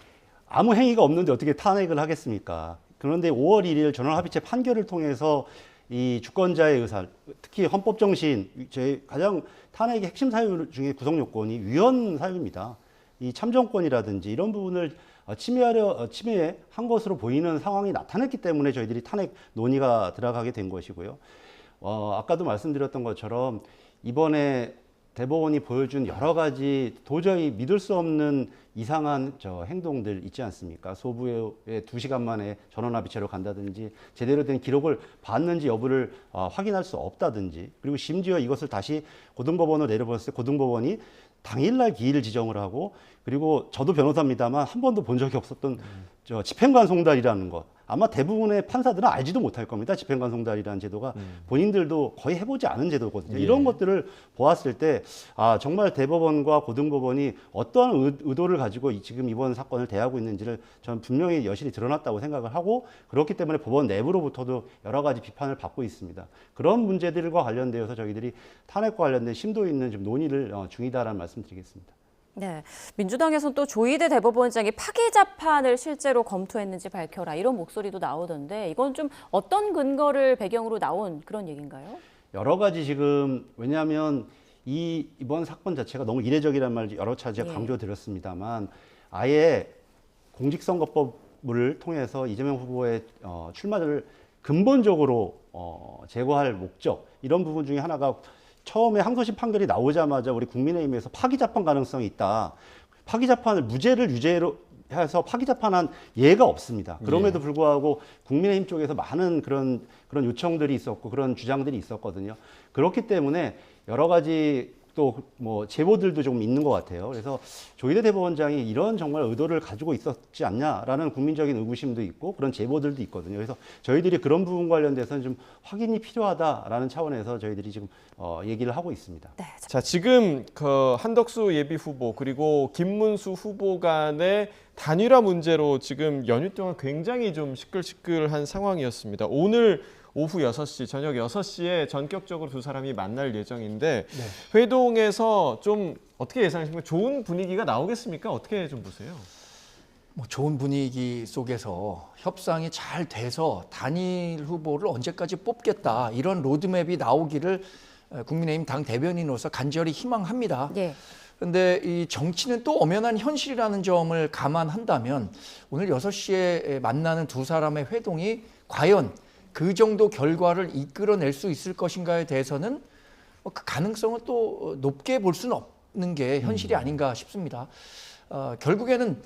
아무 행위가 없는데 어떻게 탄핵을 하겠습니까? 그런데 5월 1일 전원합의체 판결을 통해서 이 주권자의 의사, 특히 헌법 정신, 제 가장 탄핵의 핵심 사유 중에 구성 요건이 위헌 사유입니다. 이 참정권이라든지 이런 부분을 침해한 것으로 보이는 상황이 나타났기 때문에 저희들이 탄핵 논의가 들어가게 된 것이고요. 아까도 말씀드렸던 것처럼 이번에 대법원이 보여준 여러 가지 도저히 믿을 수 없는 이상한 행동들 있지 않습니까? 소부에 2시간 만에 전원합의체로 간다든지 제대로 된 기록을 봤는지 여부를 확인할 수 없다든지 그리고 심지어 이것을 다시 고등법원으로 내려보냈을 때 고등법원이 당일날 기일 지정을 하고 그리고 저도 변호사입니다만 한 번도 본 적이 없었던 집행관송달이라는 것 아마 대부분의 판사들은 알지도 못할 겁니다. 집행관송달이라는 제도가 본인들도 거의 해보지 않은 제도거든요. 이런 것들을 보았을 때 정말 대법원과 고등법원이 어떠한 의도를 가지고 지금 이번 사건을 대하고 있는지를 저는 분명히 여실히 드러났다고 생각을 하고 그렇기 때문에 법원 내부로부터도 여러 가지 비판을 받고 있습니다. 그런 문제들과 관련되어서 저희들이 탄핵과 관련된 심도 있는 좀 논의를 중이다라는 말씀드리겠습니다. 네, 민주당에서는 또 조희대 대법원장이 파기 재판을 실제로 검토했는지 밝혀라 이런 목소리도 나오던데 이건 좀 어떤 근거를 배경으로 나온 그런 얘기인가요? 여러 가지 지금 왜냐하면 이번 사건 자체가 너무 이례적이라는 말 여러 차례 제가 강조드렸습니다만 아예 공직선거법을 통해서 이재명 후보의 출마를 근본적으로 제거할 목적 이런 부분 중에 하나가 처음에 항소심 판결이 나오자마자 우리 국민의힘에서 파기재판 가능성이 있다. 파기재판을 무죄를 유죄로 해서 파기재판한 예가 없습니다. 그럼에도 불구하고 국민의힘 쪽에서 많은 그런 요청들이 있었고 그런 주장들이 있었거든요. 그렇기 때문에 여러 가지 또 뭐 제보들도 좀 있는 것 같아요. 그래서 조희대 대법원장이 이런 정말 의도를 가지고 있었지 않냐라는 국민적인 의구심도 있고 그런 제보들도 있거든요. 그래서 저희들이 그런 부분 관련돼서는 좀 확인이 필요하다라는 차원에서 저희들이 지금 얘기를 하고 있습니다. 네. 자, 지금 한덕수 예비 후보 그리고 김문수 후보 간의 단일화 문제로 지금 연휴 동안 굉장히 좀 시끌시끌한 상황이었습니다. 오늘 오후 6시, 저녁 6시에 전격적으로 두 사람이 만날 예정인데 회동에서 좀 어떻게 예상하십니까? 좋은 분위기가 나오겠습니까? 어떻게 좀 보세요? 뭐 좋은 분위기 속에서 협상이 잘 돼서 단일 후보를 언제까지 뽑겠다 이런 로드맵이 나오기를 국민의힘 당 대변인으로서 간절히 희망합니다. 예. 그런데 이 정치는 또 엄연한 현실이라는 점을 감안한다면 오늘 6시에 만나는 두 사람의 회동이 과연 그 정도 결과를 이끌어낼 수 있을 것인가에 대해서는 그 가능성을 또 높게 볼 수는 없는 게 현실이 아닌가 싶습니다. 결국에는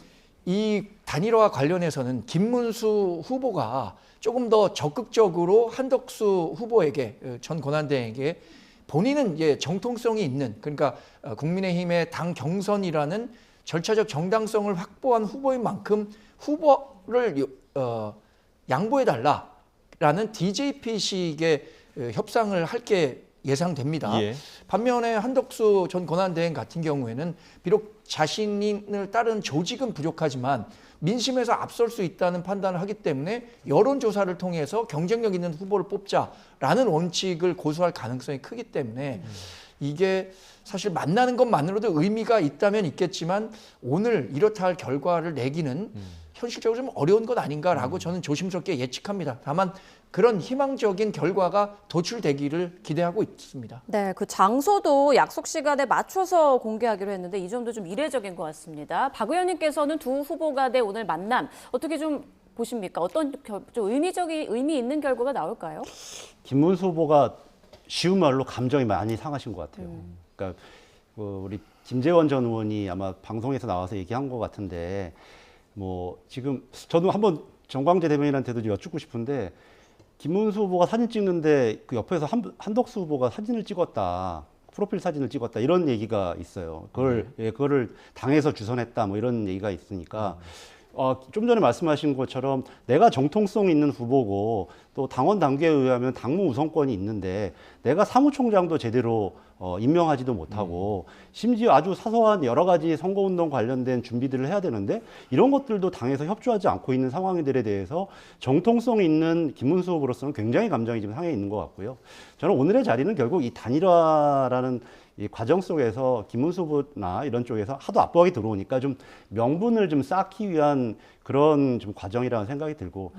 이 단일화 관련해서는 김문수 후보가 조금 더 적극적으로 한덕수 후보에게 전 권한대행에게 본인은 정통성이 있는 그러니까 국민의힘의 당 경선이라는 절차적 정당성을 확보한 후보인 만큼 후보를 양보해달라라는 DJP식의 협상을 할 게 예상됩니다. 예. 반면에 한덕수 전 권한대행 같은 경우에는 비록 자신을 따른 조직은 부족하지만 민심에서 앞설 수 있다는 판단을 하기 때문에 여론조사를 통해서 경쟁력 있는 후보를 뽑자라는 원칙을 고수할 가능성이 크기 때문에 이게 사실 만나는 것만으로도 의미가 있다면 있겠지만 오늘 이렇다 할 결과를 내기는 현실적으로 좀 어려운 것 아닌가라고 저는 조심스럽게 예측합니다. 다만 그런 희망적인 결과가 도출되기를 기대하고 있습니다. 네, 그 장소도 약속 시간에 맞춰서 공개하기로 했는데 이 점도 좀 이례적인 것 같습니다. 박 의원님께서는 두 후보 간의 오늘 만남 어떻게 좀 보십니까? 어떤 좀 의미 있는 결과가 나올까요? 김문수 후보가 쉬운 말로 감정이 많이 상하신 것 같아요. 그러니까 우리 김재원 전 의원이 아마 방송에서 나와서 얘기한 것 같은데 뭐 지금 저도 한번 정광재 대변인한테도 여쭙고 싶은데 김문수 후보가 사진 찍는데 그 옆에서 한덕수 후보가 사진을 찍었다. 프로필 사진을 찍었다. 이런 얘기가 있어요. 그거를 당에서 주선했다. 뭐 이런 얘기가 있으니까 좀 전에 말씀하신 것처럼 내가 정통성 있는 후보고 또 당원 당규에 의하면 당무 우선권이 있는데 내가 사무총장도 제대로 임명하지도 못하고 심지어 아주 사소한 여러 가지 선거운동 관련된 준비들을 해야 되는데 이런 것들도 당에서 협조하지 않고 있는 상황들에 대해서 정통성 있는 김문수 후보로서는 굉장히 감정이 지금 상해 있는 것 같고요. 저는 오늘의 자리는 결국 이 단일화라는 이 과정 속에서 김문수 후보나 이런 쪽에서 하도 압박이 들어오니까 좀 명분을 좀 쌓기 위한 그런 좀 과정이라는 생각이 들고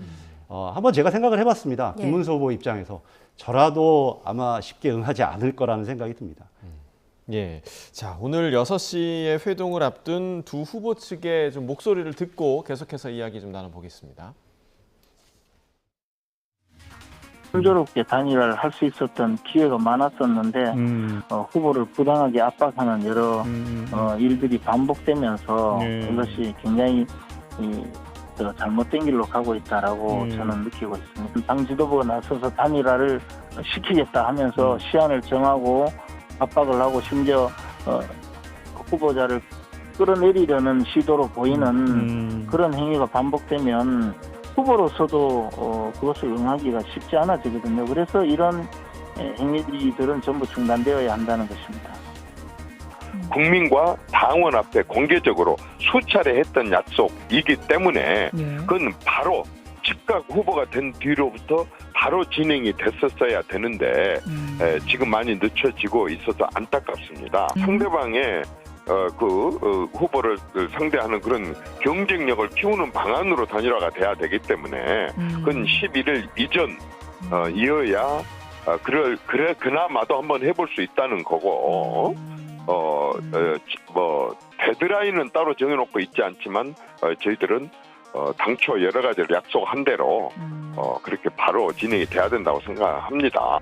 한번 제가 생각을 해봤습니다. 예. 김문수 후보 입장에서 저라도 아마 쉽게 응하지 않을 거라는 생각이 듭니다. 예. 자, 오늘 6시에 회동을 앞둔 두 후보 측의 좀 목소리를 듣고 계속해서 이야기 좀 나눠보겠습니다. 순조롭게 단일화를 할 수 있었던 기회가 많았었는데 후보를 부당하게 압박하는 여러 일들이 반복되면서 이것이 굉장히 잘못된 길로 가고 있다라고 저는 느끼고 있습니다. 당 지도부가 나서서 단일화를 시키겠다 하면서 시한을 정하고 압박을 하고 심지어 후보자를 끌어내리려는 시도로 보이는 그런 행위가 반복되면 후보로서도 그것을 응하기가 쉽지 않아지거든요. 그래서 이런 행위들은 전부 중단되어야 한다는 것입니다. 국민과 당원 앞에 공개적으로 수차례 했던 약속이기 때문에 그건 바로 즉각 후보가 된 뒤로부터 바로 진행이 됐었어야 되는데 지금 많이 늦춰지고 있어서 안타깝습니다. 상대방의 후보를 상대하는 그런 경쟁력을 키우는 방안으로 단일화가 돼야 되기 때문에 그건 11일 이전이어야 그나마도 한번 해볼 수 있다는 거고 데드라인은 따로 정해놓고 있지 않지만 저희들은 당초 여러 가지를 약속한 대로 그렇게 바로 진행이 돼야 된다고 생각합니다.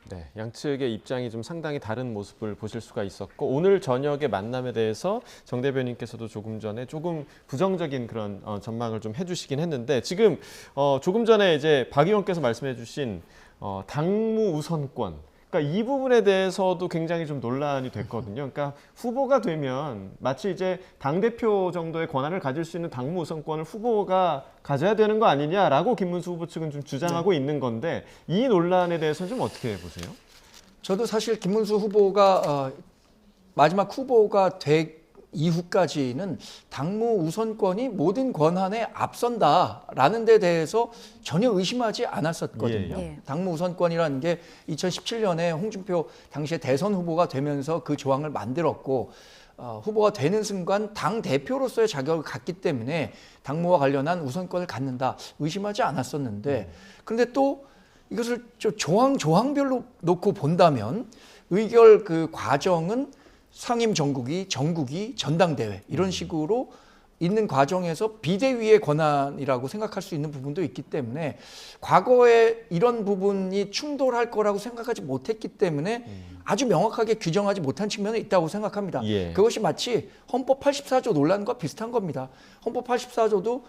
네, 양측의 입장이 좀 상당히 다른 모습을 보실 수가 있었고 오늘 저녁의 만남에 대해서 정 대변인께서도 조금 전에 조금 부정적인 그런 전망을 좀 해주시긴 했는데 지금 조금 전에 이제 박 의원께서 말씀해주신 당무 우선권. 그러니까 이 부분에 대해서도 굉장히 좀 논란이 됐거든요. 그러니까 후보가 되면 마치 이제 당대표 정도의 권한을 가질 수 있는 당무 우선권을 후보가 가져야 되는 거 아니냐라고 김문수 후보 측은 좀 주장하고 있는 건데 이 논란에 대해서는 좀 어떻게 보세요? 저도 사실 김문수 후보가 마지막 후보가 이후까지는 당무 우선권이 모든 권한에 앞선다라는 데 대해서 전혀 의심하지 않았었거든요. 예. 당무 우선권이라는 게 2017년에 홍준표 당시에 대선 후보가 되면서 그 조항을 만들었고 후보가 되는 순간 당 대표로서의 자격을 갖기 때문에 당무와 관련한 우선권을 갖는다 의심하지 않았었는데 그런데 또 이것을 조항별로 놓고 본다면 의결 그 과정은 상임 정국이, 전국이, 전당대회 이런 식으로 있는 과정에서 비대위의 권한이라고 생각할 수 있는 부분도 있기 때문에 과거에 이런 부분이 충돌할 거라고 생각하지 못했기 때문에 아주 명확하게 규정하지 못한 측면이 있다고 생각합니다. 예. 그것이 마치 헌법 84조 논란과 비슷한 겁니다. 헌법 84조도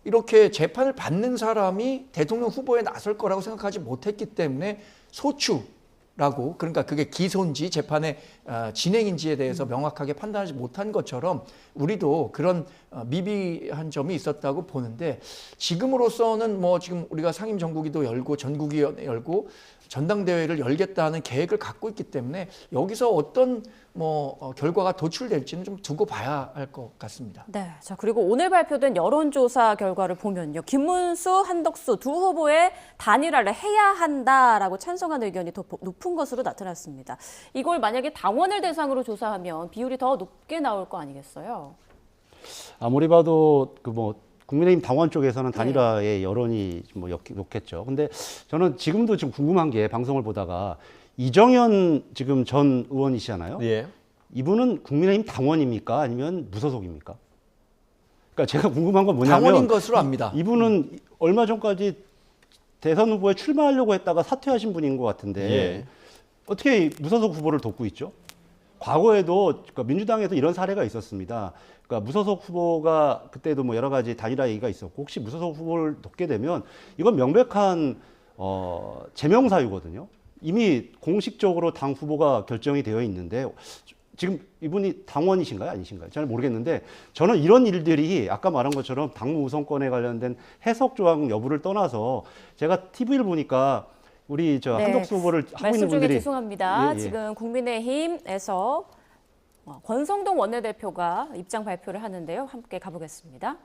이렇게 재판을 받는 사람이 대통령 후보에 나설 거라고 생각하지 못했기 때문에 소추라고 그러니까 그게 기소인지 재판의 진행인지에 대해서 명확하게 판단하지 못한 것처럼 우리도 그런 미비한 점이 있었다고 보는데 지금으로서는 뭐 지금 우리가 상임 정국위도 열고 전국위원회 열고 전당대회를 열겠다는 계획을 갖고 있기 때문에 여기서 어떤 결과가 도출될지는 좀 두고 봐야 할 것 같습니다. 네. 자, 그리고 오늘 발표된 여론조사 결과를 보면요. 김문수, 한덕수 두 후보의 단일화를 해야 한다라고 찬성하는 의견이 더 높은 것으로 나타났습니다. 이걸 만약에 당원을 대상으로 조사하면 비율이 더 높게 나올 거 아니겠어요? 아무리 봐도 국민의힘 당원 쪽에서는 단일화의 여론이 높겠죠. 근데 저는 지금도 좀 궁금한 게 방송을 보다가 이정현 지금 전 의원이시잖아요. 예. 이분은 국민의힘 당원입니까? 아니면 무소속입니까? 그러니까 제가 궁금한 건 뭐냐면 당원인 것으로 압니다. 이분은 얼마 전까지 대선 후보에 출마하려고 했다가 사퇴하신 분인 것 같은데 예. 어떻게 무소속 후보를 돕고 있죠? 과거에도 그러니까 민주당에도 이런 사례가 있었습니다. 그러니까 무소속 후보가 그때도 여러 가지 단일화 얘기가 있었고 혹시 무소속 후보를 돕게 되면 이건 명백한 제명 사유거든요. 이미 공식적으로 당 후보가 결정이 되어 있는데 지금 이분이 당원이신가요? 아니신가요? 잘 모르겠는데 저는 이런 일들이 아까 말한 것처럼 당무 우선권에 관련된 해석 조항 여부를 떠나서 제가 TV를 보니까 우리 한덕수 후보를 하고 말씀 있는 중에 분들이 죄송합니다. 예. 지금 국민의힘에서 권성동 원내대표가 입장 발표를 하는데요. 함께 가보겠습니다.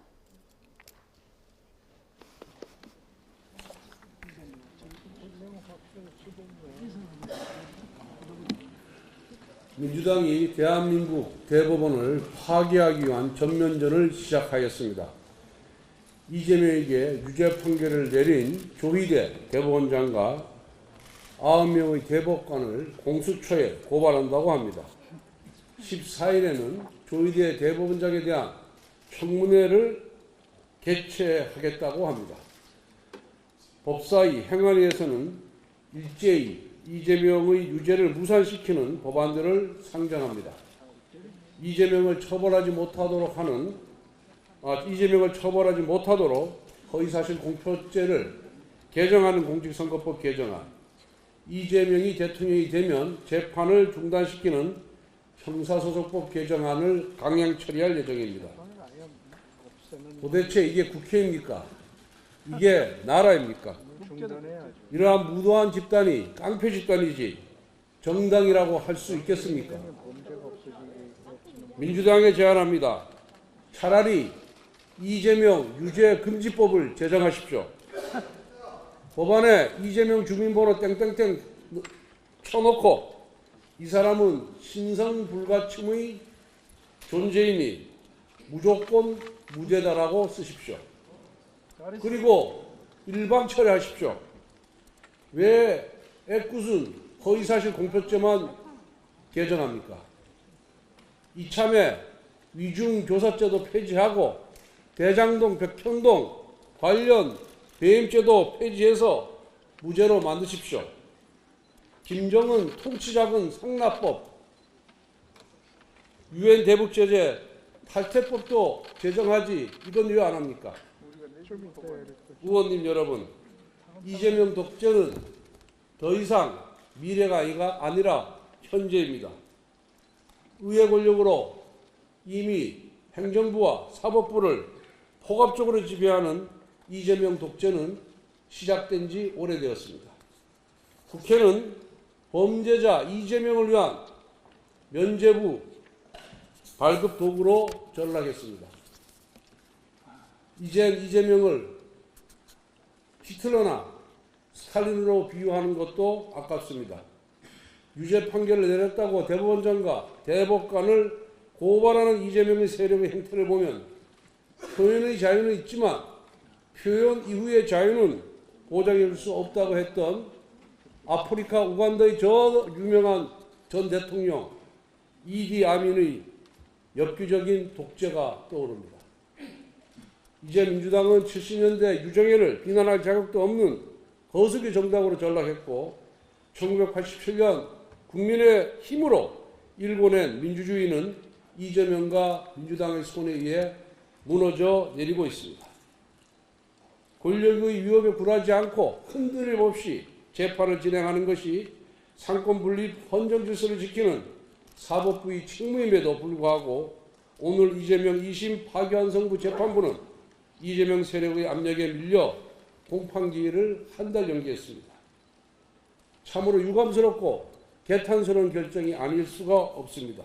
민주당이 대한민국 대법원을 파기하기 위한 전면전을 시작하였습니다. 이재명에게 유죄 판결을 내린 조희대 대법원장과 9명의 대법관을 공수처에 고발한다고 합니다. 14일에는 조희대 대법원장에 대한 청문회를 개최하겠다고 합니다. 법사위 행안위에서는 일제히 이재명의 유죄를 무산시키는 법안들을 상정합니다. 이재명을 처벌하지 못하도록 허위사실 공표죄를 개정하는 공직선거법 개정안, 이재명이 대통령이 되면 재판을 중단시키는 형사소송법 개정안을 강행 처리할 예정입니다. 도대체 이게 국회입니까? 이게 나라입니까? 이러한 무도한 집단이 깡패 집단이지 정당이라고 할 수 있겠습니까? 민주당에 제안합니다. 차라리 이재명 유죄 금지법을 제정하십시오. 법안에 이재명 주민번호 땡땡땡 쳐놓고 이 사람은 신성불가침의 존재이니 무조건 무죄다라고 쓰십시오. 그리고 일방 처리하십시오. 왜 애꿎은 허위사실 공표죄만 개정합니까? 이참에 위중교사죄도 폐지하고 대장동, 백현동 관련 배임죄도 폐지해서 무죄로 만드십시오. 김정은 통치자금 상납법, 유엔 대북제재 탈퇴법도 제정하지 이건 왜 안 합니까? 의원님 여러분, 이재명 독재는 더 이상 미래가 아니라 현재입니다. 의회 권력으로 이미 행정부와 사법부를 포괄적으로 지배하는 이재명 독재는 시작된 지 오래되었습니다. 국회는 범죄자 이재명을 위한 면죄부 발급 도구로 전락했습니다. 이젠 이재명을 히틀러나 스탈린으로 비유하는 것도 아깝습니다. 유죄 판결을 내렸다고 대법원장과 대법관을 고발하는 이재명의 세력의 행태를 보면 표현의 자유는 있지만 표현 이후의 자유는 보장해 줄 수 없다고 했던 아프리카 우간다의 저 유명한 전 대통령 이디 아민의 엽기적인 독재가 떠오릅니다. 이제 민주당은 70년대 유정회를 비난할 자격도 없는 거수기 정당으로 전락했고 1987년 국민의 힘으로 일궈낸 민주주의는 이재명과 민주당의 손에 의해 무너져 내리고 있습니다. 권력의 위협에 굴하지 않고 흔들림 없이 재판을 진행하는 것이 상권 분립 헌정 질서를 지키는 사법부의 책무임에도 불구하고 오늘 이재명 2심 파기환송부 재판부는 이재명 세력의 압력에 밀려 공판기일을 한 달 연기했습니다. 참으로 유감스럽고 개탄스러운 결정이 아닐 수가 없습니다.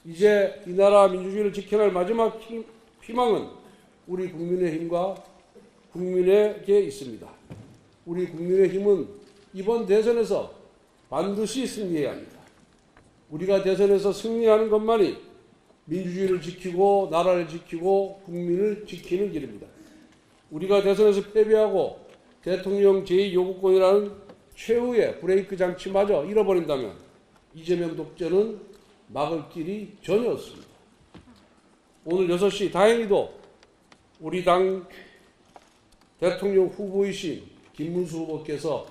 이제 이 나라 민주주의를 지켜낼 마지막 희망은 우리 국민의힘과 국민에게 있습니다. 우리 국민의힘은 이번 대선에서 반드시 승리해야 합니다. 우리가 대선에서 승리하는 것만이 민주주의를 지키고 나라를 지키고 국민을 지키는 길입니다. 우리가 대선에서 패배하고 대통령 제2요구권이라는 최후의 브레이크 장치마저 잃어버린다면 이재명 독재는 막을 길이 전혀 없습니다. 오늘 6시 다행히도 우리 당 대통령 후보이신 김문수 후보께서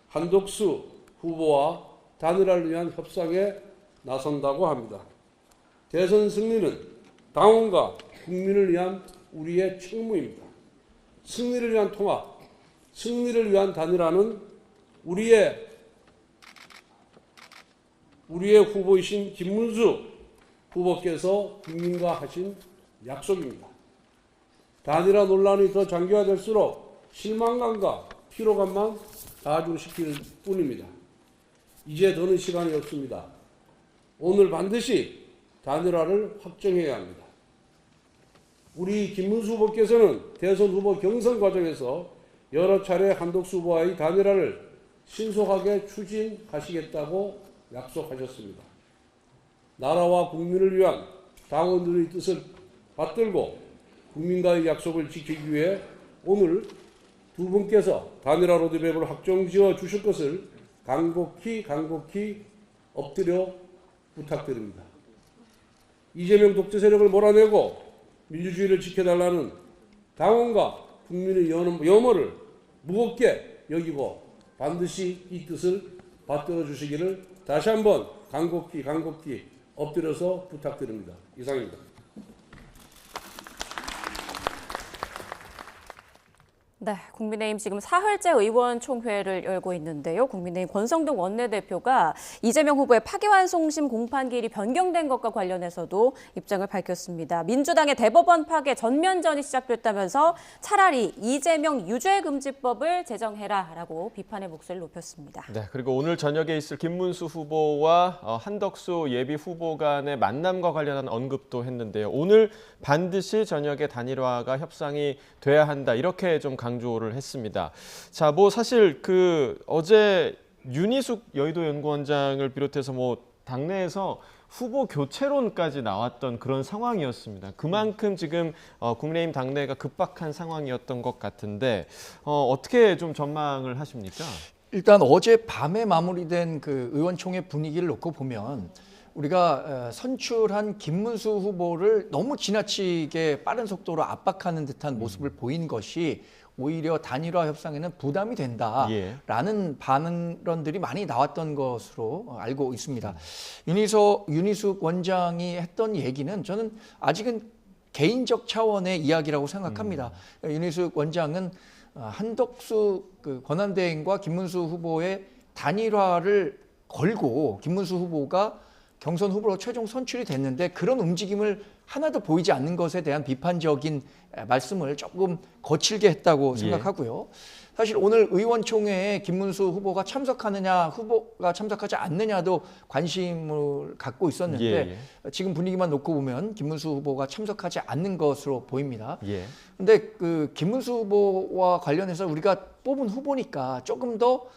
한덕수 후보와 단일화를 위한 협상에 나선다고 합니다. 대선 승리는 당원과 국민을 위한 우리의 책무입니다. 승리를 위한 통합, 승리를 위한 단일화는 우리의 후보이신 김문수 후보께서 국민과 하신 약속입니다. 단일화 논란이 더 장기화될수록 실망감과 피로감만 가중시킬 뿐입니다. 이제 더는 시간이 없습니다. 오늘 반드시 단일화를 확정해야 합니다. 우리 김문수 후보께서는 대선 후보 경선 과정에서 여러 차례 한덕수 후보와의 단일화를 신속하게 추진하시겠다고 약속하셨습니다. 나라와 국민을 위한 당원들의 뜻을 받들고 국민과의 약속을 지키기 위해 오늘 두 분께서 단일화 로드맵을 확정지어 주실 것을 간곡히 엎드려 부탁드립니다. 이재명 독재 세력을 몰아내고 민주주의를 지켜달라는 당원과 국민의 염원을 무겁게 여기고 반드시 이 뜻을 받들어 주시기를 다시 한번 간곡히 엎드려서 부탁드립니다. 이상입니다. 네, 국민의힘 지금 사흘째 의원총회를 열고 있는데요. 국민의힘 권성동 원내대표가 이재명 후보의 파기환송심 공판기일이 변경된 것과 관련해서도 입장을 밝혔습니다. 민주당의 대법원 파괴 전면전이 시작됐다면서 차라리 이재명 유죄금지법을 제정해라라고 비판의 목소리를 높였습니다. 네, 그리고 오늘 저녁에 있을 김문수 후보와 한덕수 예비 후보 간의 만남과 관련한 언급도 했는데요. 오늘 반드시 저녁에 단일화가 협상이 돼야 한다. 이렇게 좀 강조를 했습니다. 자, 사실 어제 윤희숙 여의도 연구원장을 비롯해서 당내에서 후보 교체론까지 나왔던 그런 상황이었습니다. 그만큼 지금 국민의힘 당내가 급박한 상황이었던 것 같은데 어떻게 좀 전망을 하십니까? 일단 어제 밤에 마무리된 그 의원총회 분위기를 놓고 보면 우리가 선출한 김문수 후보를 너무 지나치게 빠른 속도로 압박하는 듯한 모습을 보인 것이 오히려 단일화 협상에는 부담이 된다라는 반론들이 많이 나왔던 것으로 알고 있습니다. 윤희숙 원장이 했던 얘기는 저는 아직은 개인적 차원의 이야기라고 생각합니다. 윤희숙 원장은 한덕수 권한대행과 김문수 후보의 단일화를 걸고 김문수 후보가 경선 후보로 최종 선출이 됐는데 그런 움직임을 하나도 보이지 않는 것에 대한 비판적인 말씀을 조금 거칠게 했다고 생각하고요. 사실 오늘 의원총회에 김문수 후보가 참석하느냐 후보가 참석하지 않느냐도 관심을 갖고 있었는데 지금 분위기만 놓고 보면 김문수 후보가 참석하지 않는 것으로 보입니다. 근데 그 김문수 후보와 관련해서 우리가 뽑은 후보니까 조금 더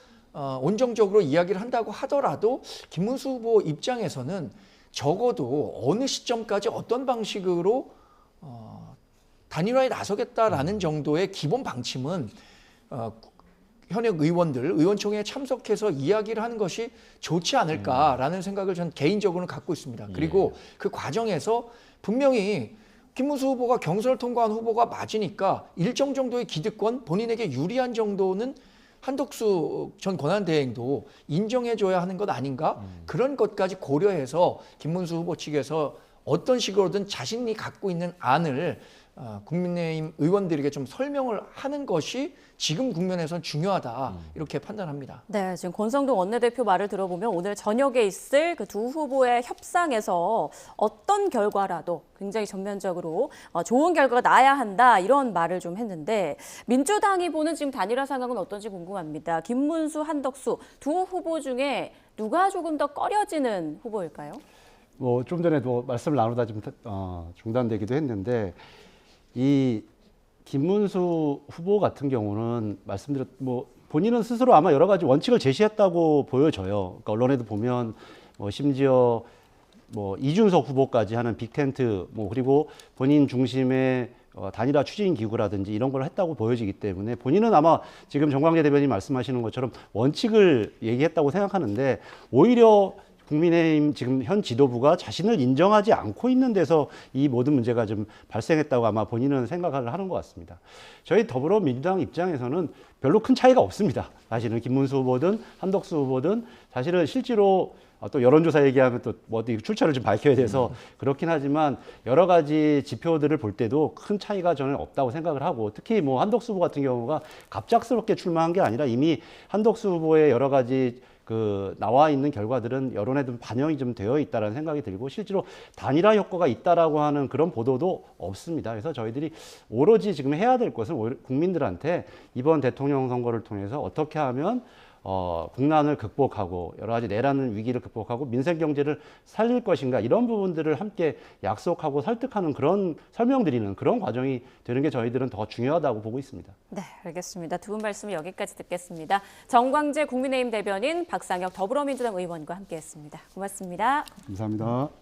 온정적으로 이야기를 한다고 하더라도 김문수 후보 입장에서는 적어도 어느 시점까지 어떤 방식으로 단일화에 나서겠다라는 정도의 기본 방침은 현역 의원들 의원총회에 참석해서 이야기를 하는 것이 좋지 않을까라는 생각을 전 개인적으로는 갖고 있습니다. 그리고 그 과정에서 분명히 김문수 후보가 경선을 통과한 후보가 맞으니까 일정 정도의 기득권, 본인에게 유리한 정도는 한덕수 전 권한대행도 인정해줘야 하는 것 아닌가? 그런 것까지 고려해서 김문수 후보 측에서 어떤 식으로든 자신이 갖고 있는 안을 국민의힘 의원들에게 좀 설명을 하는 것이 지금 국면에선 중요하다 이렇게 판단합니다. 네, 지금 권성동 원내대표 말을 들어보면 오늘 저녁에 있을 그 두 후보의 협상에서 어떤 결과라도 굉장히 전면적으로 좋은 결과가 나야 한다 이런 말을 좀 했는데 민주당이 보는 지금 단일화 상황은 어떤지 궁금합니다. 김문수, 한덕수 두 후보 중에 누가 조금 더 꺼려지는 후보일까요? 뭐 좀 전에도 말씀을 나누다 좀 중단되기도 했는데 이 김문수 후보 같은 경우는 말씀드렸 본인은 스스로 아마 여러 가지 원칙을 제시했다고 보여져요. 그러니까 언론에도 보면 심지어 이준석 후보까지 하는 빅텐트 그리고 본인 중심의 단일화 추진 기구라든지 이런 걸 했다고 보여지기 때문에 본인은 아마 지금 정광재 대변인 말씀하시는 것처럼 원칙을 얘기했다고 생각하는데 오히려 국민의힘 지금 현 지도부가 자신을 인정하지 않고 있는 데서 이 모든 문제가 좀 발생했다고 아마 본인은 생각을 하는 것 같습니다. 저희 더불어민주당 입장에서는 별로 큰 차이가 없습니다. 사실은 김문수 후보든 한덕수 후보든 사실은 실제로 또 여론조사 얘기하면 또 어디 출처를 좀 밝혀야 돼서 그렇긴 하지만 여러 가지 지표들을 볼 때도 큰 차이가 저는 없다고 생각을 하고 특히 한덕수 후보 같은 경우가 갑작스럽게 출마한 게 아니라 이미 한덕수 후보의 여러 가지 나와 있는 결과들은 여론에도 반영이 좀 되어 있다는 생각이 들고 실제로 단일화 효과가 있다라고 하는 그런 보도도 없습니다. 그래서 저희들이 오로지 지금 해야 될 것은 국민들한테 이번 대통령 선거를 통해서 어떻게 하면 국난을 극복하고 여러 가지 내라는 위기를 극복하고 민생 경제를 살릴 것인가 이런 부분들을 함께 약속하고 설득하는 그런 설명드리는 그런 과정이 되는 게 저희들은 더 중요하다고 보고 있습니다. 네, 알겠습니다. 두 분 말씀 여기까지 듣겠습니다. 정광재 국민의힘 대변인, 박상혁 더불어민주당 의원과 함께했습니다. 고맙습니다. 감사합니다.